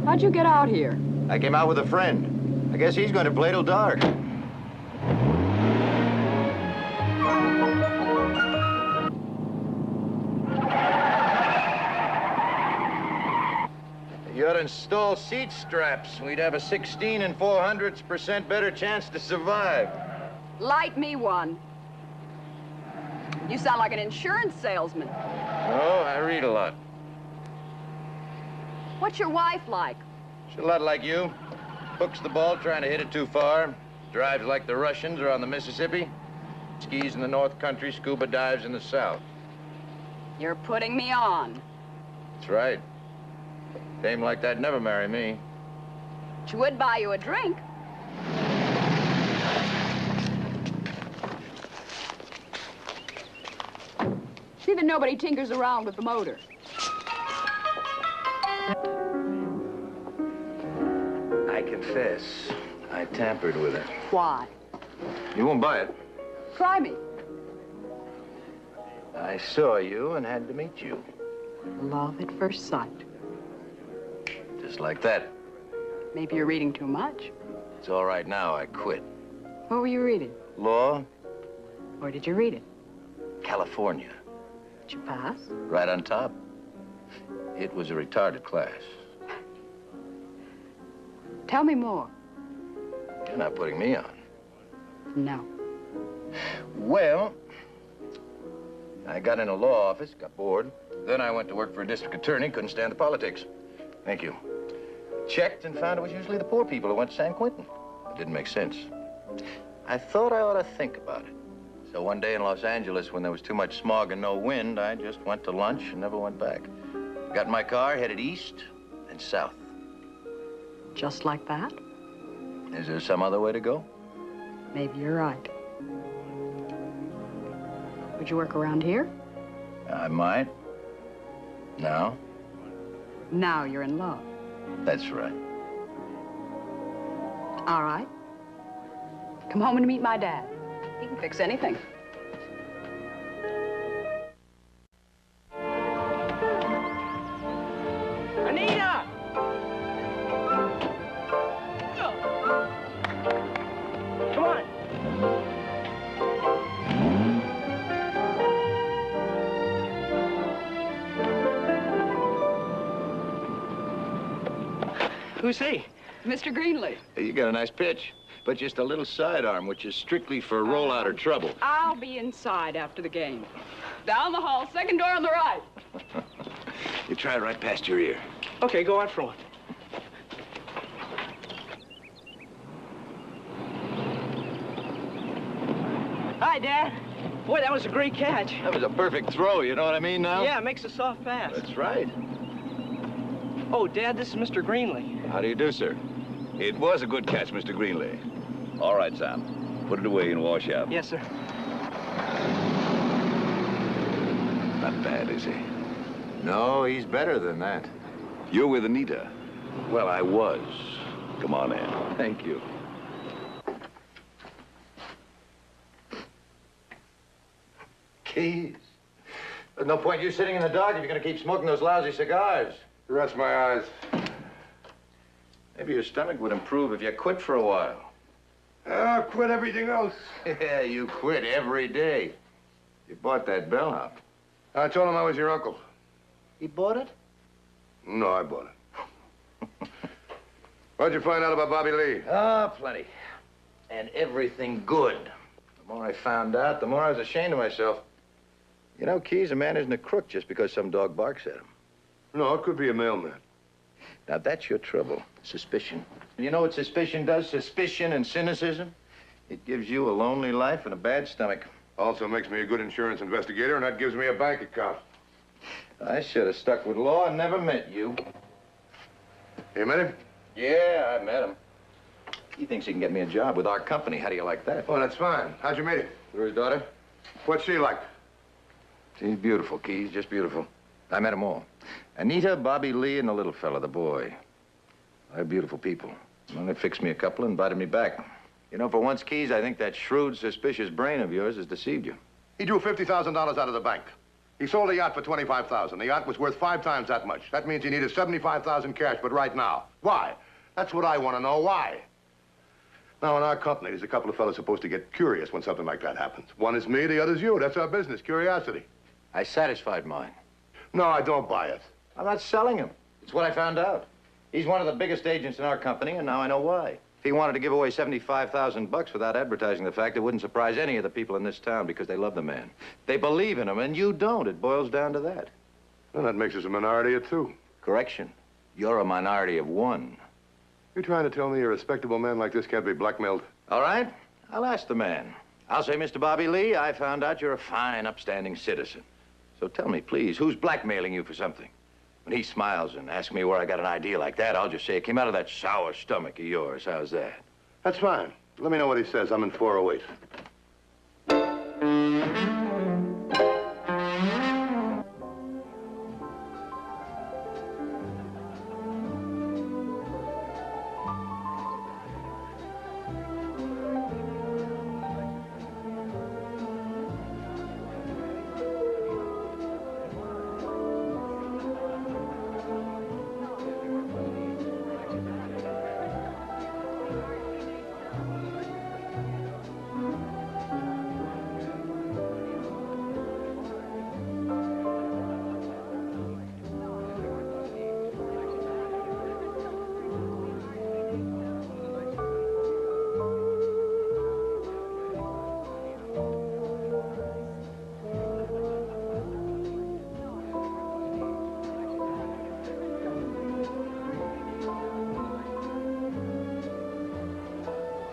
S16: How'd you get out here?
S13: I came out with a friend. I guess he's going to play till dark. You ought to install seat straps. We'd have a 16 and 0.04% better chance to survive.
S16: Light me one. You sound like an insurance salesman.
S13: Oh, I read a lot.
S16: What's your wife like?
S13: She's a lot like you. Hooks the ball trying to hit it too far. Drives like the Russians or on the Mississippi. Skis in the North Country, scuba dives in the South.
S16: You're putting me on.
S13: That's right. Dame like that never marry me.
S16: She would buy you a drink. See that nobody tinkers around with the motor.
S13: I confess, I tampered with it.
S16: Why?
S13: You won't buy it.
S16: Try me.
S13: I saw you and had to meet you.
S16: Love at first sight.
S13: Just like that.
S16: Maybe you're reading too much.
S13: It's all right now, I quit.
S16: What were you reading?
S13: Law,
S16: Where did you read it?
S13: California.
S16: Did you pass?
S13: Right on top. It was a retarded class.
S16: Tell me more.
S13: You're not putting me on.
S16: No.
S13: Well, I got in a law office, got bored. Then I went to work for a district attorney, couldn't stand the politics. Thank you. Checked and found it was usually the poor people who went to San Quentin. It didn't make sense. I thought I ought to think about it. So one day in Los Angeles, when there was too much smog and no wind, I just went to lunch and never went back. Got in my car, headed east and south.
S16: Just like that?
S13: Is there some other way to go?
S16: Maybe you're right. Would you work around here?
S13: I might. Now?
S16: Now you're in love.
S13: That's right.
S16: All right. Come home and meet my dad. He can fix anything.
S2: Anita! Come on. Who's he?
S16: Mr. Greenlee.
S13: Hey, you got a nice pitch. but just a little sidearm, which is strictly for rollout or trouble.
S16: I'll be inside after the game. Down the hall, second door on the right.
S13: You try it right past your ear.
S17: Okay, go out front. Hi, Dad. Boy, that was a great catch.
S13: That was a perfect throw, you know what I mean now?
S17: Yeah, it makes a soft pass.
S13: That's right.
S17: Oh, Dad, this is Mr. Greenlee.
S13: How do you do, sir? It was a good catch, Mr. Greenlee. All right, Sam. Put it away and wash up.
S17: Yes, sir.
S13: Not bad, is he?
S18: No, he's better than that.
S13: You're with Anita.
S18: Well, I was.
S13: Come on in.
S18: Thank you.
S13: Keys. There's no point you sitting in the dark if you're going to keep smoking those lousy cigars.
S6: Rest my eyes.
S13: Maybe your stomach would improve if you quit for a while.
S6: I'll quit everything else.
S13: Yeah, you quit every day. You bought that bellhop.
S6: I told him I was your uncle.
S13: He bought it?
S6: No, I bought it. What'd you find out about Bobby Lee?
S13: Ah, plenty. And everything good. The more I found out, the more I was ashamed of myself. You know, Keys, a man isn't a crook just because some dog barks at him.
S6: No, it could be a mailman.
S13: Now, that's your trouble, suspicion. You know what suspicion does? Suspicion and cynicism? It gives you a lonely life and a bad stomach.
S6: Also makes me a good insurance investigator, and that gives me a bank account.
S13: I should have stuck with law and never met you.
S6: You met him?
S13: Yeah, I met him. He thinks he can get me a job with our company. How do you like that?
S6: Oh, that's fine. How'd you meet him?
S13: Through his daughter.
S6: What's she like?
S13: She's beautiful, Keys, just beautiful. I met them all. Anita, Bobby Lee, and the little fella, the boy. They're beautiful people. Well, they fixed me a couple and invited me back. You know, for once, Keys, I think that shrewd, suspicious brain of yours has deceived you.
S6: He drew $50,000 out of the bank. He sold a yacht for $25,000. The yacht was worth 5 times that much. That means he needed $75,000 cash, but right now. Why? That's what I want to know. Why? Now, in our company, there's a couple of fellas supposed to get curious when something like that happens. One is me, the other's you. That's our business, curiosity.
S13: I satisfied mine.
S6: No, I don't buy it.
S13: I'm not selling him. It's what I found out. He's one of the biggest agents in our company, and now I know why. If he wanted to give away $75,000 without advertising the fact, it wouldn't surprise any of the people in this town because they love the man. They believe in him, and you don't. It boils down to that.
S6: Well, that makes us a minority of 2.
S13: Correction. You're a minority of 1.
S6: You trying to tell me a respectable man like this can't be blackmailed?
S13: All right. I'll ask the man. I'll say, Mr. Bobby Lee, I found out you're a fine, upstanding citizen. So tell me, please, who's blackmailing you for something? When he smiles and asks me where I got an idea like that, I'll just say it came out of that sour stomach of yours. How's that?
S6: That's fine. Let me know what he says. I'm in 408.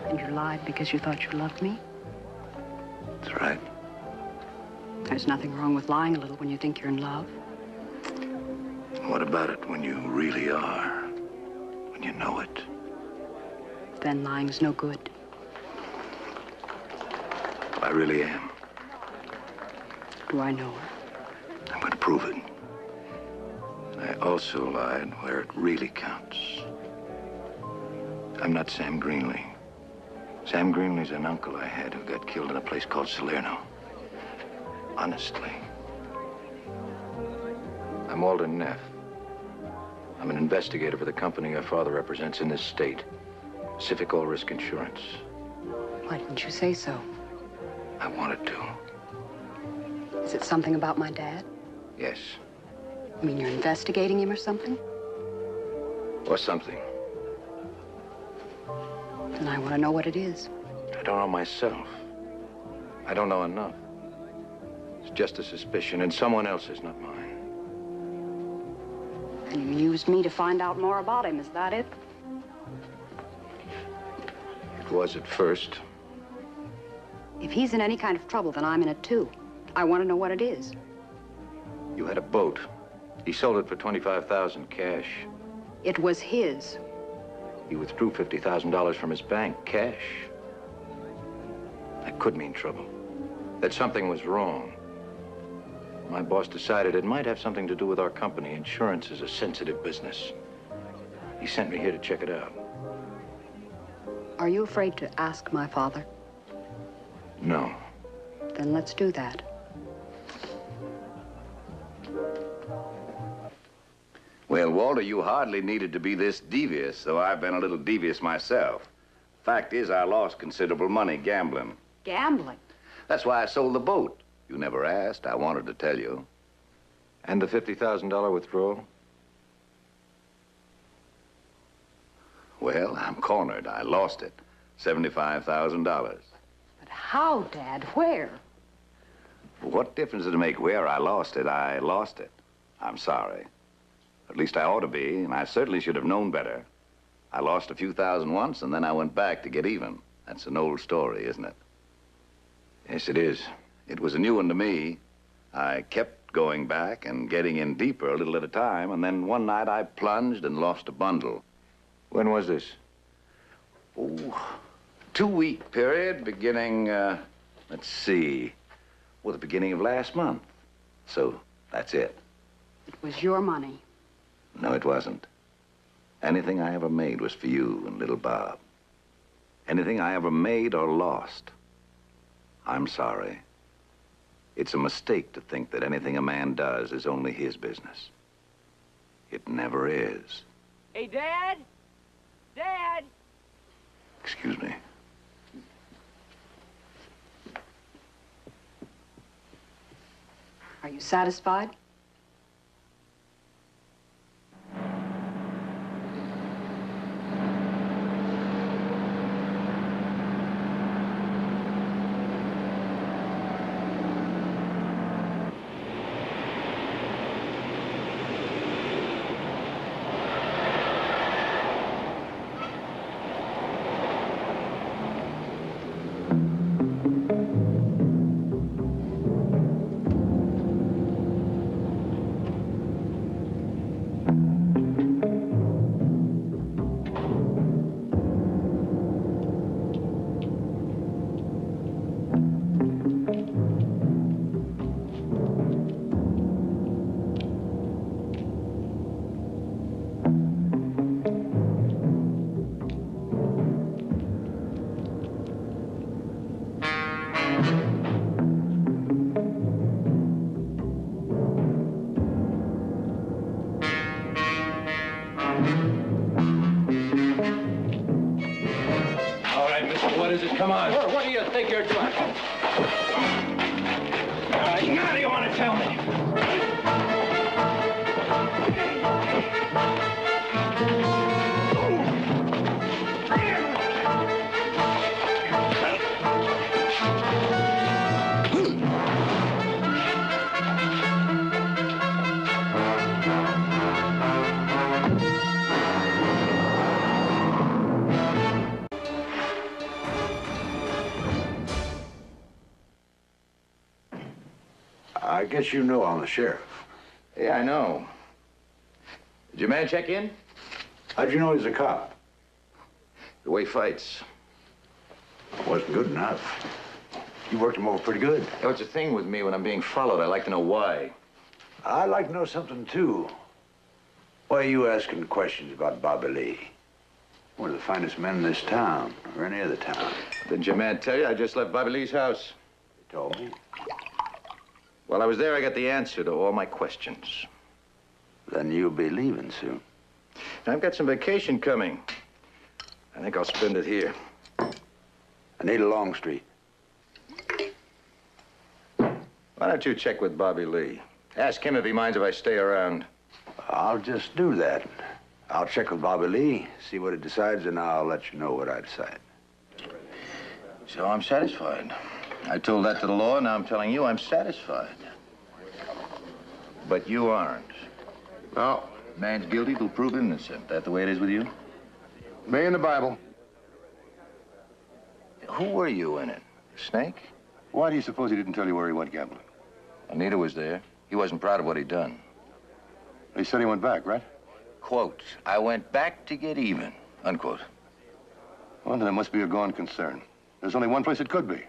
S16: And you lied because you thought you loved me?
S13: That's right.
S16: There's nothing wrong with lying a little when you think you're in love.
S13: What about it when you really are? When you know it?
S16: Then lying's no good.
S13: I really am.
S16: Do I know her?
S13: I'm going to prove it. I also lied where it really counts. I'm not Sam Greenlee. Sam Greenlee's an uncle I had who got killed in a place called Salerno. Honestly. I'm Walter Neff. I'm an investigator for the company your father represents in this state, Pacific All Risk Insurance.
S16: Why didn't you say so?
S13: I wanted to.
S16: Is it something about my dad?
S13: Yes.
S16: You mean you're investigating him or something?
S13: Or something.
S16: And I want to know what it is.
S13: I don't know myself. I don't know enough. It's just a suspicion, and someone else's, not mine.
S16: And you used me to find out more about him, is that it?
S13: It was at first.
S16: If he's in any kind of trouble, then I'm in it too. I want to know what it is.
S13: You had a boat. He sold it for $25,000 cash.
S16: It was his.
S13: He withdrew $50,000 from his bank, cash. That could mean trouble. That something was wrong. My boss decided it might have something to do with our company. Insurance is a sensitive business. He sent me here to check it out.
S16: Are you afraid to ask my father?
S13: No.
S16: Then let's do that.
S18: Well, Walter, you hardly needed to be this devious, though I've been a little devious myself. Fact is, I lost considerable money gambling.
S16: Gambling?
S18: That's why I sold the boat. You never asked. I wanted to tell you.
S13: And the $50,000 withdrawal?
S18: Well, I'm cornered. I lost it. $75,000.
S16: But how, Dad? Where?
S18: What difference does it make where I lost it? I lost it. I'm sorry. At least I ought to be, and I certainly should have known better. I lost a few thousand once, and then I went back to get even. That's an old story, isn't it?
S13: Yes, it is.
S18: It was a new one to me. I kept going back and getting in deeper a little at a time, and then one night I plunged and lost a bundle.
S13: When was this?
S18: Oh, 2-week period beginning, let's see, well, the beginning of last month. So, that's it.
S16: It was your money.
S18: No, it wasn't. Anything I ever made was for you and little Bob. Anything I ever made or lost. I'm sorry. It's a mistake to think that anything a man does is only his business. It never is.
S10: Hey, Dad? Dad?
S18: Excuse me.
S16: Are you satisfied?
S2: Come on. What do you think you're doing? Now do you want to tell me?
S15: I guess you know I'm the sheriff.
S13: Yeah, I know. Did your man check in?
S15: How'd you know he's a cop?
S13: The way he fights.
S15: Wasn't good enough. You worked him over pretty good.
S13: You know, it's a thing with me when I'm being followed. I like to know why.
S15: I'd like to know something, too. Why are you asking questions about Bobby Lee? One of the finest men in this town, or any other town.
S13: Didn't your man tell you? I just left Bobby Lee's house.
S15: He told me.
S13: While I was there, I got the answer to all my questions.
S15: Then you'll be leaving soon.
S13: I've got some vacation coming. I think I'll spend it here.
S15: I need a Longstreet.
S13: Why don't you check with Bobby Lee? Ask him if he minds if I stay around.
S15: I'll just do that. I'll check with Bobby Lee, see what he decides, and I'll let you know what I decide.
S13: So I'm satisfied. I told that to the law, now I'm telling you I'm satisfied. But you aren't.
S15: No.
S13: Man's guilty till proven innocent. That the way it is with you?
S15: Me and the Bible.
S13: Who were you in it? Snake?
S15: Why do you suppose he didn't tell you where he went gambling?
S13: Anita was there. He wasn't proud of what he'd done.
S15: He said he went back, right?
S13: Quote, I went back to get even, unquote.
S15: Well, then it must be a gone concern. There's only one place it could be.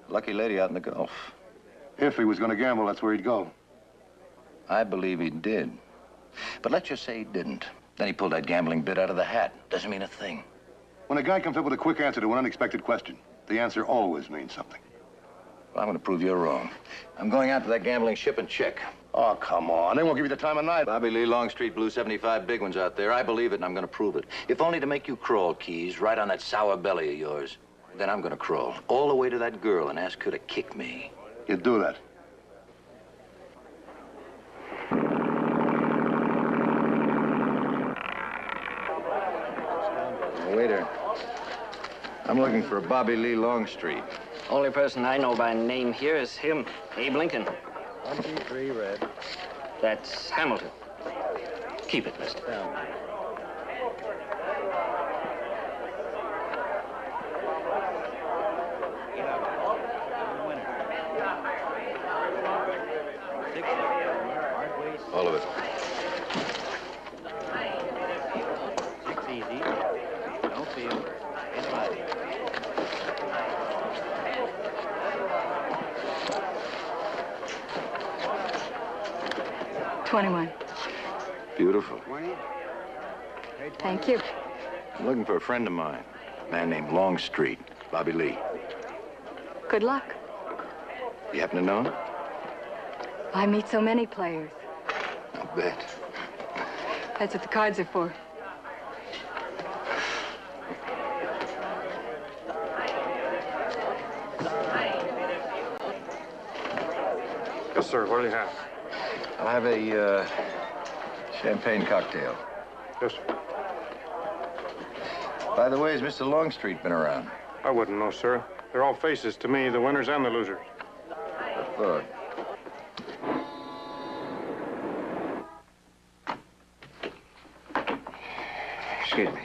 S13: Lucky lady out in the Gulf.
S15: If he was going to gamble, that's where he'd go.
S13: I believe he did. But let's just say he didn't. Then he pulled that gambling bit out of the hat. Doesn't mean a thing.
S15: When a guy comes up with a quick answer to an unexpected question, the answer always means something.
S13: Well, I'm going to prove you're wrong. I'm going out to that gambling ship and check.
S15: Oh, come on. They won't give you the time of night.
S13: Bobby Lee Longstreet blew 75 big ones out there. I believe it, and I'm going to prove it. If only to make you crawl, Keys, right on that sour belly of yours. Then I'm going to crawl all the way to that girl and ask her to kick me.
S15: You'd do that.
S13: Waiter, I'm looking for Bobby Lee Longstreet.
S17: Only person I know by name here is him, Abe Lincoln.
S13: 23 red.
S17: That's Hamilton. Keep it, mister.
S13: All of it.
S12: Six easy. Don't feel. It's right.
S19: $21.
S13: Beautiful.
S19: Thank you.
S13: I'm looking for a friend of mine, a man named Longstreet, Bobby Lee.
S19: Good luck.
S13: You happen to know him?
S19: I meet so many players.
S13: I'll bet.
S19: That's what the cards are for.
S15: Yes, sir. What do you have?
S13: I'll have a champagne cocktail.
S15: Yes, sir.
S13: By the way, has Mr. Longstreet been around?
S15: I wouldn't know, sir. They're all faces to me, the winners and the losers.
S13: I thought.
S7: Excuse me.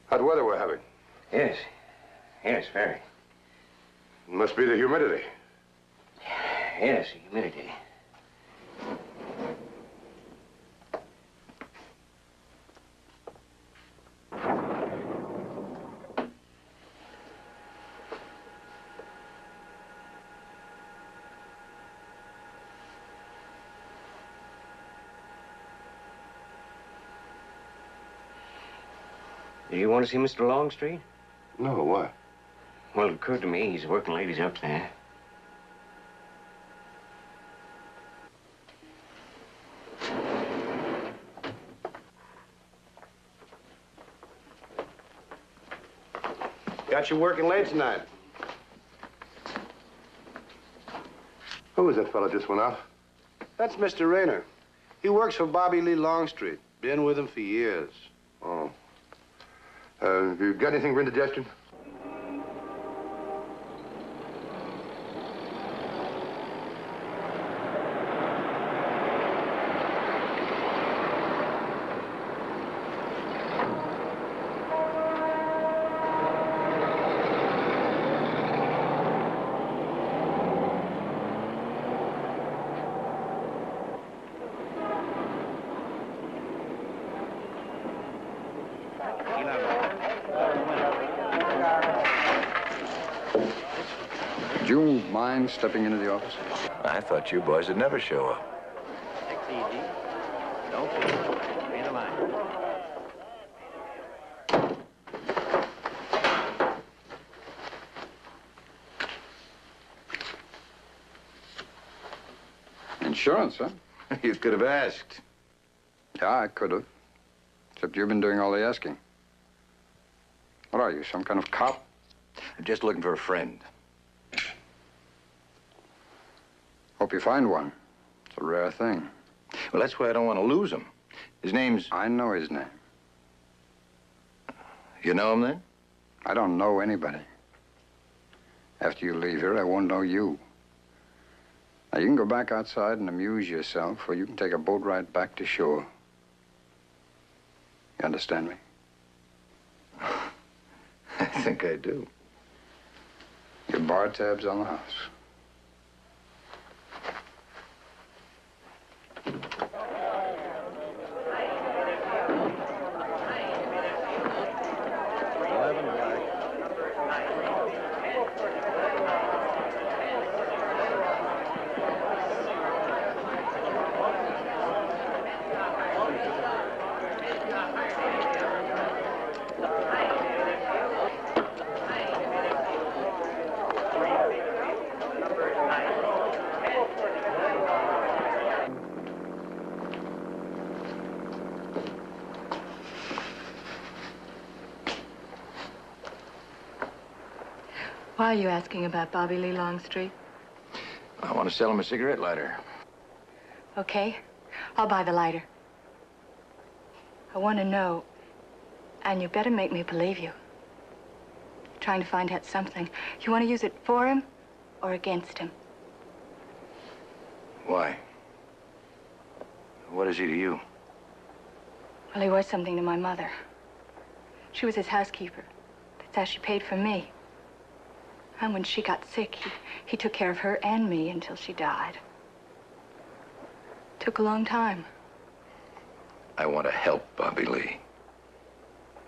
S15: Hot weather we're having.
S7: Yes. Yes, very.
S15: It must be the humidity.
S7: Yes, humidity. Do you want to see Mr. Longstreet?
S15: No, why?
S7: Well, it occurred to me he's working ladies up there.
S15: Got you working late tonight. Who was that fellow just went out? That's Mr. Rayner. He works for Bobby Lee Longstreet. Been with him for years. Oh. Have you got anything for indigestion?
S14: Would you mind stepping into the office?
S13: I thought you boys would never show up.
S12: Six easy. Don't feel. Pay the line.
S14: Insurance, huh?
S13: You could have asked.
S14: Yeah, I could have. Except you've been doing all the asking. What are you, some kind of cop?
S13: I'm just looking for a friend.
S14: Hope you find one. It's a rare thing.
S13: Well, that's why I don't want to lose him. His name's...
S14: I know his name.
S13: You know him, then?
S14: I don't know anybody. After you leave here, I won't know you. Now, you can go back outside and amuse yourself, or you can take a boat ride back to shore. You understand me?
S13: I think I do.
S14: Your bar tab's on the house.
S19: Why are you asking about Bobby Lee Longstreet?
S13: I want to sell him a cigarette lighter.
S19: Okay, I'll buy the lighter. I want to know, and you better make me believe you. You're trying to find out something. You want to use it for him or against him?
S13: Why? What is he to you?
S19: Well, he was something to my mother. She was his housekeeper. That's how she paid for me. And when she got sick, he took care of her and me until she died. Took a long time.
S13: I want to help Bobby Lee.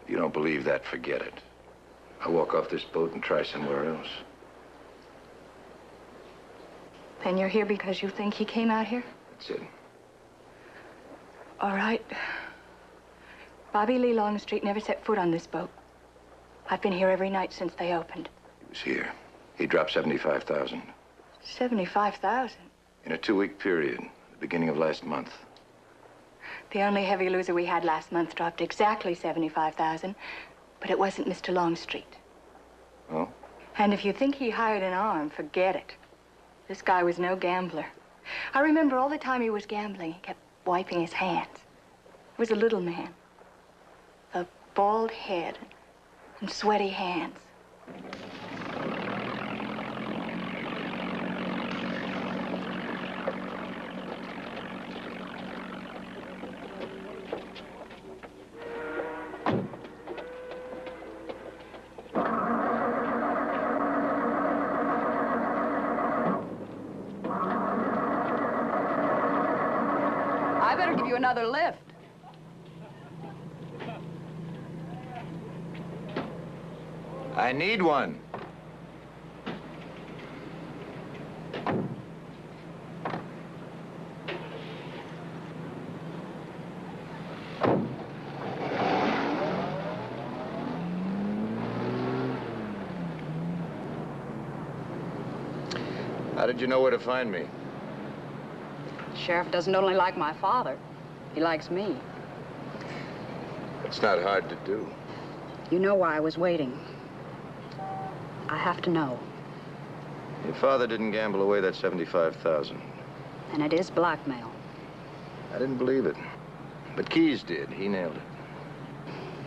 S13: If you don't believe that, forget it. I'll walk off this boat and try somewhere else.
S19: Then you're here because you think he came out here?
S13: That's it.
S19: All right. Bobby Lee Longstreet never set foot on this boat. I've been here every night since they opened.
S13: He was here. He dropped 75,000.
S19: 75,000?
S13: In a 2-week period, the beginning of last month.
S19: The only heavy loser we had last month dropped exactly 75,000, but it wasn't Mr. Longstreet.
S13: Oh?
S19: And if you think he hired an arm, forget it. This guy was no gambler. I remember all the time he was gambling, he kept wiping his hands. He was a little man. A bald head and sweaty hands.
S16: I better give you another lift.
S13: I need one. How did you know where to find me?
S16: The sheriff doesn't only like my father, he likes me.
S13: It's not hard to do.
S16: You know why I was waiting. I have to know.
S13: Your father didn't gamble away that 75,000.
S16: And it is blackmail.
S13: I didn't believe it. But Keyes did. He nailed it.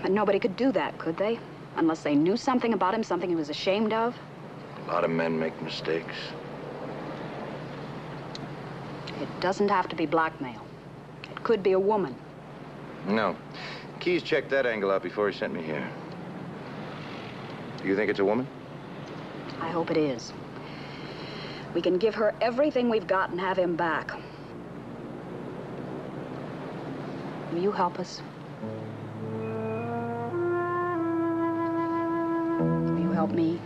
S16: But nobody could do that, could they? Unless they knew something about him, something he was ashamed of?
S13: A lot of men make mistakes.
S16: It doesn't have to be blackmail. It could be a woman.
S13: No. Keyes checked that angle out before he sent me here. Do you think it's a woman?
S16: I hope it is. We can give her everything we've got and have him back. Will you help us? Will you help me?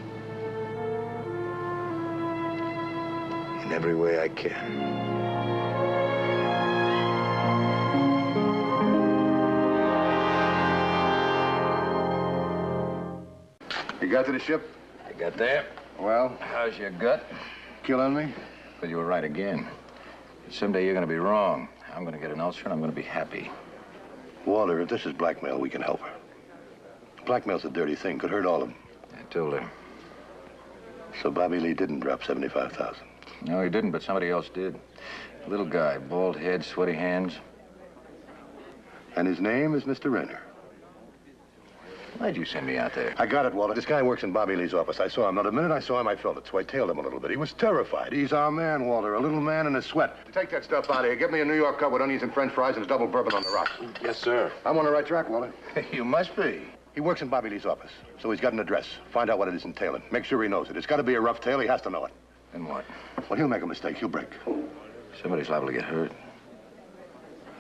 S13: In every way I can.
S15: You got to the ship?
S13: I got there.
S15: Well?
S13: How's your gut?
S15: Killing me?
S13: Well, you were right again. Someday you're going to be wrong. I'm going to get an ulcer and I'm going to be happy.
S15: Walter, if this is blackmail, we can help her. Blackmail's a dirty thing. Could hurt all of them.
S13: I told her.
S20: So Bobby Lee didn't drop 75,000.
S13: No, he didn't, but somebody else did. A little guy, bald head, sweaty hands.
S20: And his name is Mr. Renner.
S13: Why'd you send me out there?
S20: I got it, Walter. This guy works in Bobby Lee's office. I saw him. Not the minute I saw him, I felt it. So I tailed him a little bit. He was terrified. He's our man, Walter. A little man in a sweat. Take that stuff out of here. Get me a New York cup with onions and French fries and a double bourbon on the rocks.
S11: Yes, sir.
S20: I'm on the right track, Walter.
S13: You must be.
S20: He works in Bobby Lee's office. So he's got an address. Find out what it is entailing. Make sure he knows it. It's got to be a rough tale. He has to know it.
S13: And what?
S20: Well, he'll make a mistake. He'll break.
S13: Somebody's liable to get hurt.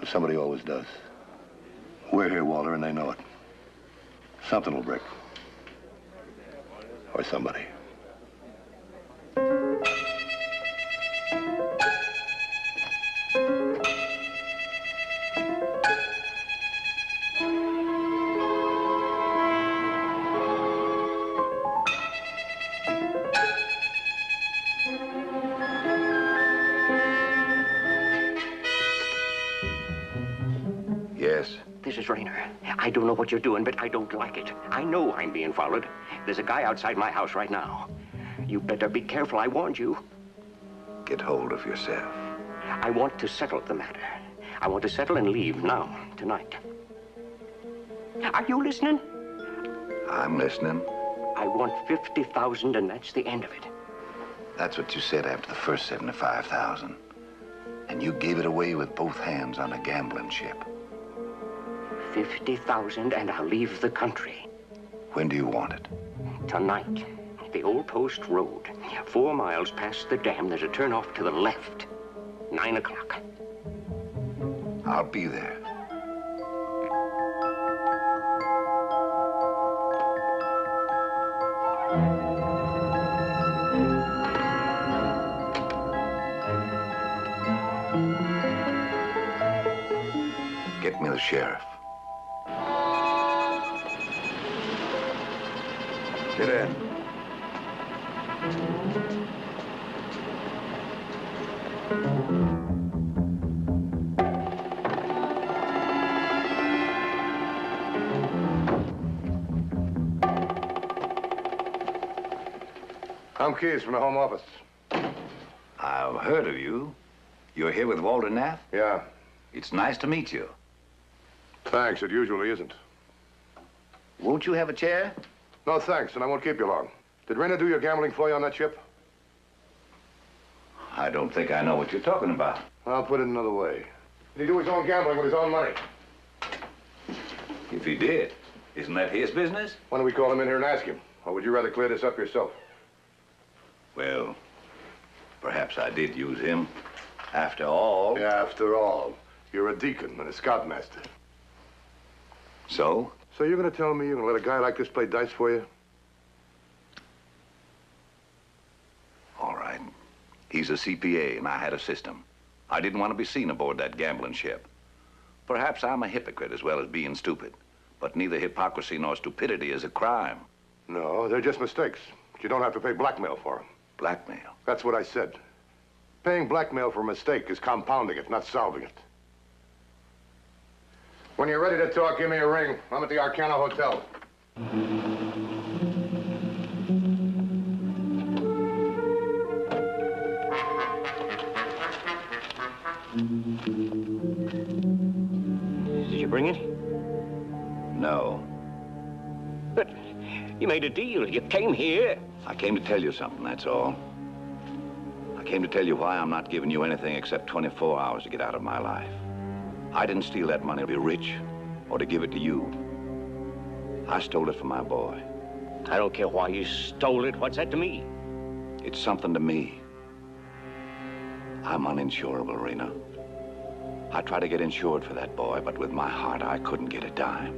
S20: Somebody always does. We're here, Walter, and they know it. Something will break. Or somebody.
S13: Yes.
S21: This is Rayner. I don't know what you're doing, but I don't like it. I know I'm being followed. There's a guy outside my house right now. You better be careful, I warned you.
S13: Get hold of yourself.
S21: I want to settle the matter. I want to settle and leave now, tonight. Are you listening?
S13: I'm listening.
S21: I want 50,000 and that's the end of it.
S13: That's what you said after the first 75,000. And you gave it away with both hands on a gambling ship.
S21: 50,000 and I'll leave the country.
S13: When do you want it?
S21: Tonight. The Old Post Road. 4 miles past the dam, there's a turn off to the left. 9 o'clock.
S13: I'll be there. Get me the sheriff. Get in.
S20: I'm Keys from the Home Office.
S13: I've heard of you. You're here with Walter Knapp?
S20: Yeah.
S13: It's nice to meet you.
S20: Thanks. It usually isn't.
S13: Won't you have a chair?
S20: No, thanks, and I won't keep you long. Did Rayner do your gambling for you on that ship?
S13: I don't think I know what you're talking about.
S20: I'll put it another way. Did he do his own gambling with his own money?
S13: If he did, isn't that his business?
S20: Why don't we call him in here and ask him? Or would you rather clear this up yourself?
S13: Well, perhaps I did use him. After all...
S20: Yeah, after all. You're a deacon and a scoutmaster.
S13: So?
S20: So you're going to tell me you're going to let a guy like this play dice for you?
S13: All right. He's a CPA, and I had a system. I didn't want to be seen aboard that gambling ship. Perhaps I'm a hypocrite as well as being stupid. But neither hypocrisy nor stupidity is a crime.
S20: No, they're just mistakes. But you don't have to pay blackmail for them.
S13: Blackmail?
S20: That's what I said. Paying blackmail for a mistake is compounding it, not solving it. When you're ready to talk, give me a ring. I'm at the Arcana Hotel.
S21: Did you bring it?
S13: No.
S21: But you made a deal. You came here.
S13: I came to tell you something, that's all. I came to tell you why I'm not giving you anything except 24 hours to get out of my life. I didn't steal that money to be rich or to give it to you. I stole it from my boy.
S21: I don't care why you stole it. What's that to me?
S13: It's something to me. I'm uninsurable, Rena. I tried to get insured for that boy, but with my heart, I couldn't get a dime.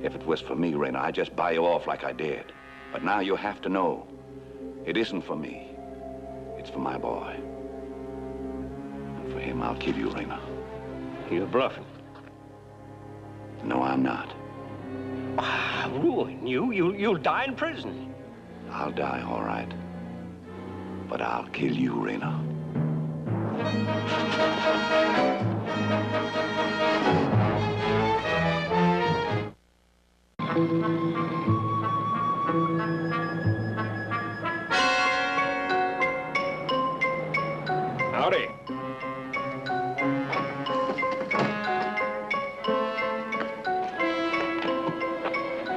S13: If it was for me, Rena, I'd just buy you off like I did. But now you have to know, it isn't for me. It's for my boy. And for him, I'll kill you, Rena.
S21: You're bluffing.
S13: No, I'm not.
S21: I'll ruin you. You'll die in prison.
S13: I'll die, all right. But I'll kill you, Rena.
S4: Howdy.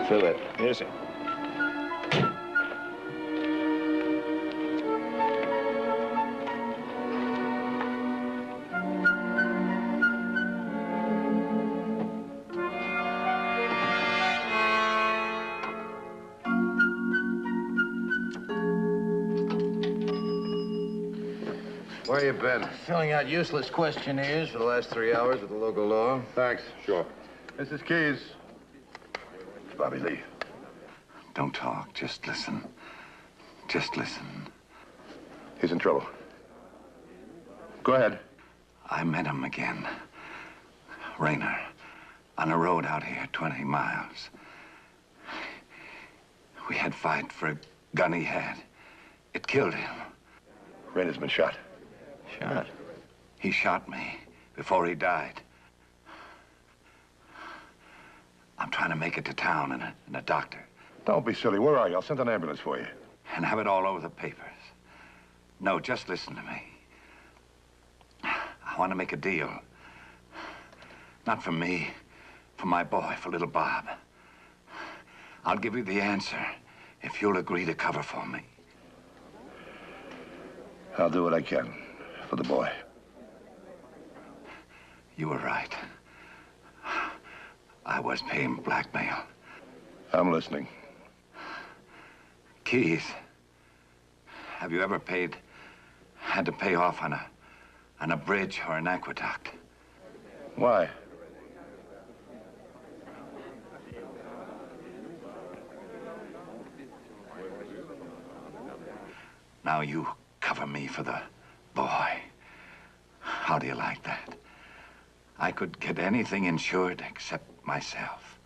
S13: Fill it.
S4: Yes, sir.
S15: Where you been?
S22: Filling out useless questionnaires for the last 3 hours with the local law.
S15: Thanks. Sure. Mrs. Keys. It's Bobby Lee.
S18: Don't talk. Just listen. Just listen.
S20: He's in trouble. Go ahead.
S18: I met him again. Rayner. On a road out here, 20 miles. We had fight for a gun he had. It killed him.
S20: Rayner's been shot.
S18: Shot? He shot me before he died. I'm trying to make it to town and a doctor.
S20: Don't be silly. Where are you? I'll send an ambulance for you.
S18: And have it all over the papers. No, just listen to me. I want to make a deal. Not for me, for my boy, for little Bob. I'll give you the answer if you'll agree to cover for me.
S20: I'll do what I can for the boy.
S18: You were right. I was paying blackmail.
S20: I'm listening.
S18: Keys. Have you ever had to pay off on a bridge or an aqueduct?
S20: Why?
S18: Now you cover me for the boy. How do you like that? I could get anything insured except myself.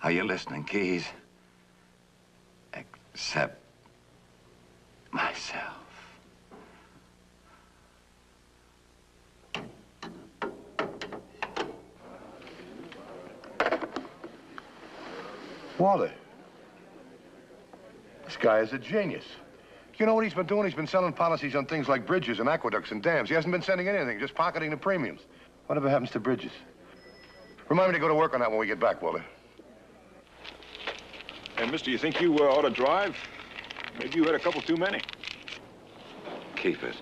S18: Are you listening, Keys? Except myself.
S20: Walter. This guy is a genius. You know what he's been doing? He's been selling policies on things like bridges and aqueducts and dams. He hasn't been sending anything, just pocketing the premiums. Whatever happens to bridges? Remind me to go to work on that when we get back, Walter.
S4: And, mister, you think you ought to drive? Maybe you had a couple too many.
S18: Keep it.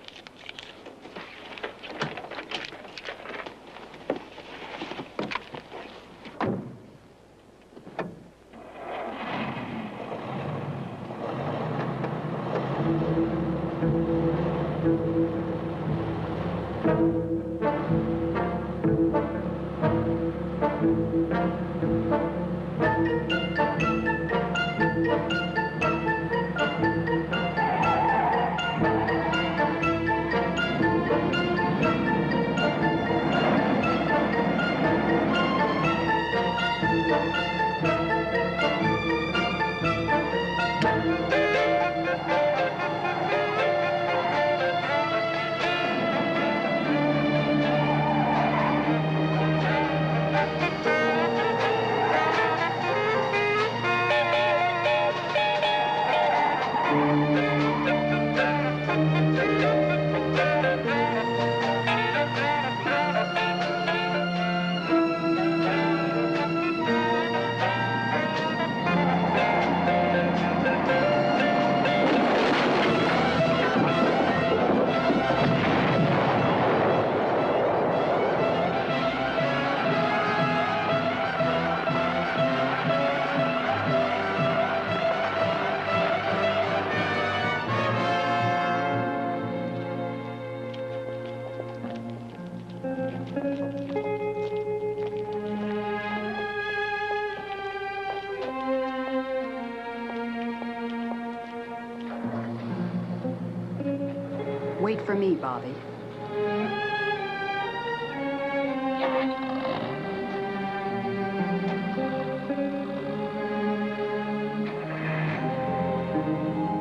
S16: Wait for me, Bobby.
S13: He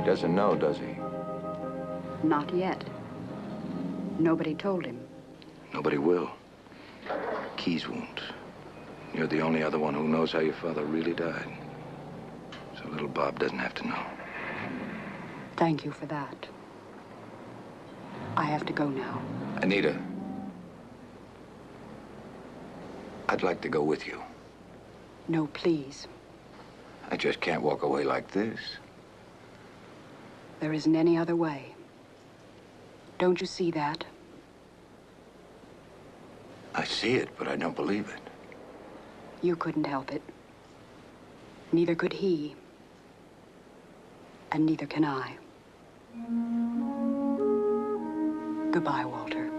S13: doesn't know, does he?
S16: Not yet. Nobody told him.
S13: Nobody will. Keys won't. You're the only other one who knows how your father really died. So little Bob doesn't have to know.
S16: Thank you for that. I have to go now.
S13: Anita, I'd like to go with you.
S16: No, please.
S13: I just can't walk away like this.
S16: There isn't any other way. Don't you see that?
S13: I see it, but I don't believe it.
S16: You couldn't help it. Neither could he. And neither can I. Goodbye, Walter.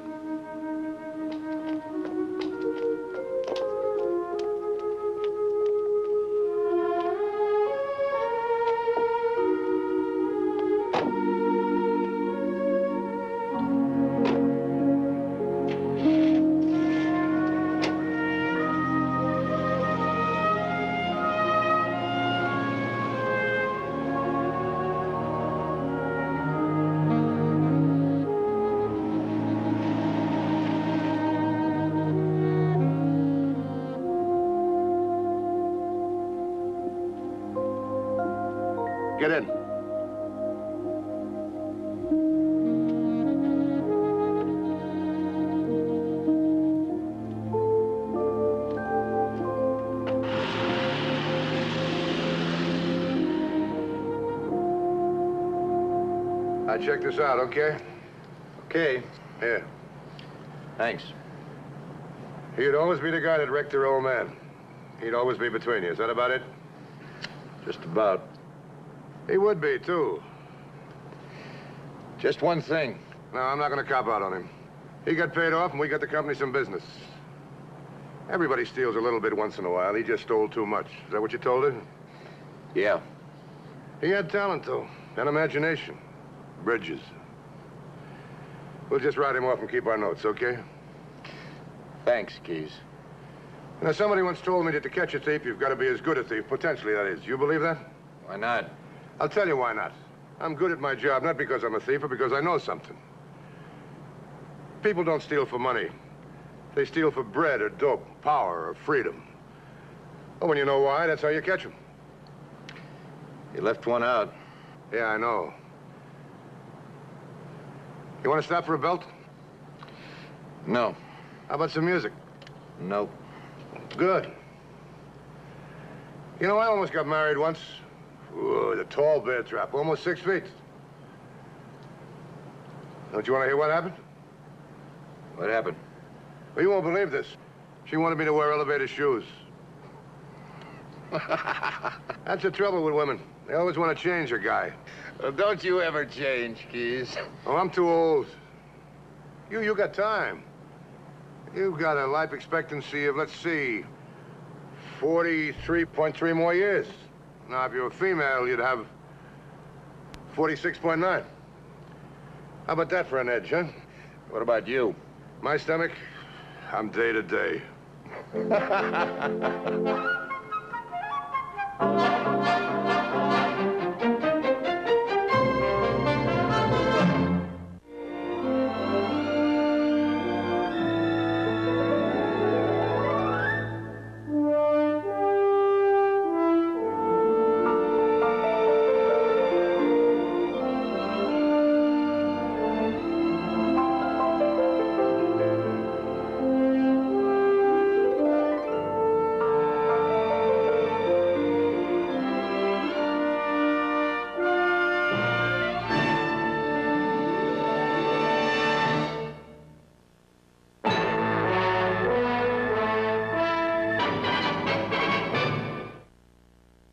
S20: Get in. Check this out, okay?
S15: Okay.
S20: Here.
S15: Thanks.
S20: He'd always be the guy that wrecked your old man. He'd always be between you. Is that about it?
S15: Just about.
S20: He would be, too.
S15: Just one thing.
S20: No, I'm not gonna cop out on him. He got paid off and we got the company some business. Everybody steals a little bit once in a while. He just stole too much. Is that what you told her?
S15: Yeah.
S20: He had talent, though, and imagination. Bridges. We'll just write him off and keep our notes, okay?
S15: Thanks, Keys.
S20: You know, somebody once told me that to catch a thief, you've got to be as good a thief, potentially, that is. You believe that?
S15: Why not?
S20: I'll tell you why not. I'm good at my job, not because I'm a thief, but because I know something. People don't steal for money. They steal for bread or dope, power or freedom. Well, when you know why, that's how you catch them.
S15: You left one out.
S20: Yeah, I know. You want to stop for a belt?
S15: No.
S20: How about some music?
S15: Nope.
S20: Good. You know, I almost got married once. Ooh, the tall bear trap, almost 6 feet. Don't you want to hear what happened?
S15: What happened?
S20: Well, you won't believe this. She wanted me to wear elevator shoes. That's the trouble with women. They always want to change a guy.
S15: Well, don't you ever change, Keys.
S20: Oh, I'm too old. You got time. You've got a life expectancy of, let's see, 43.3 more years. Now, if you were a female, you'd have 46.9. How about that for an edge, huh?
S15: What about you?
S20: My stomach, I'm day to day.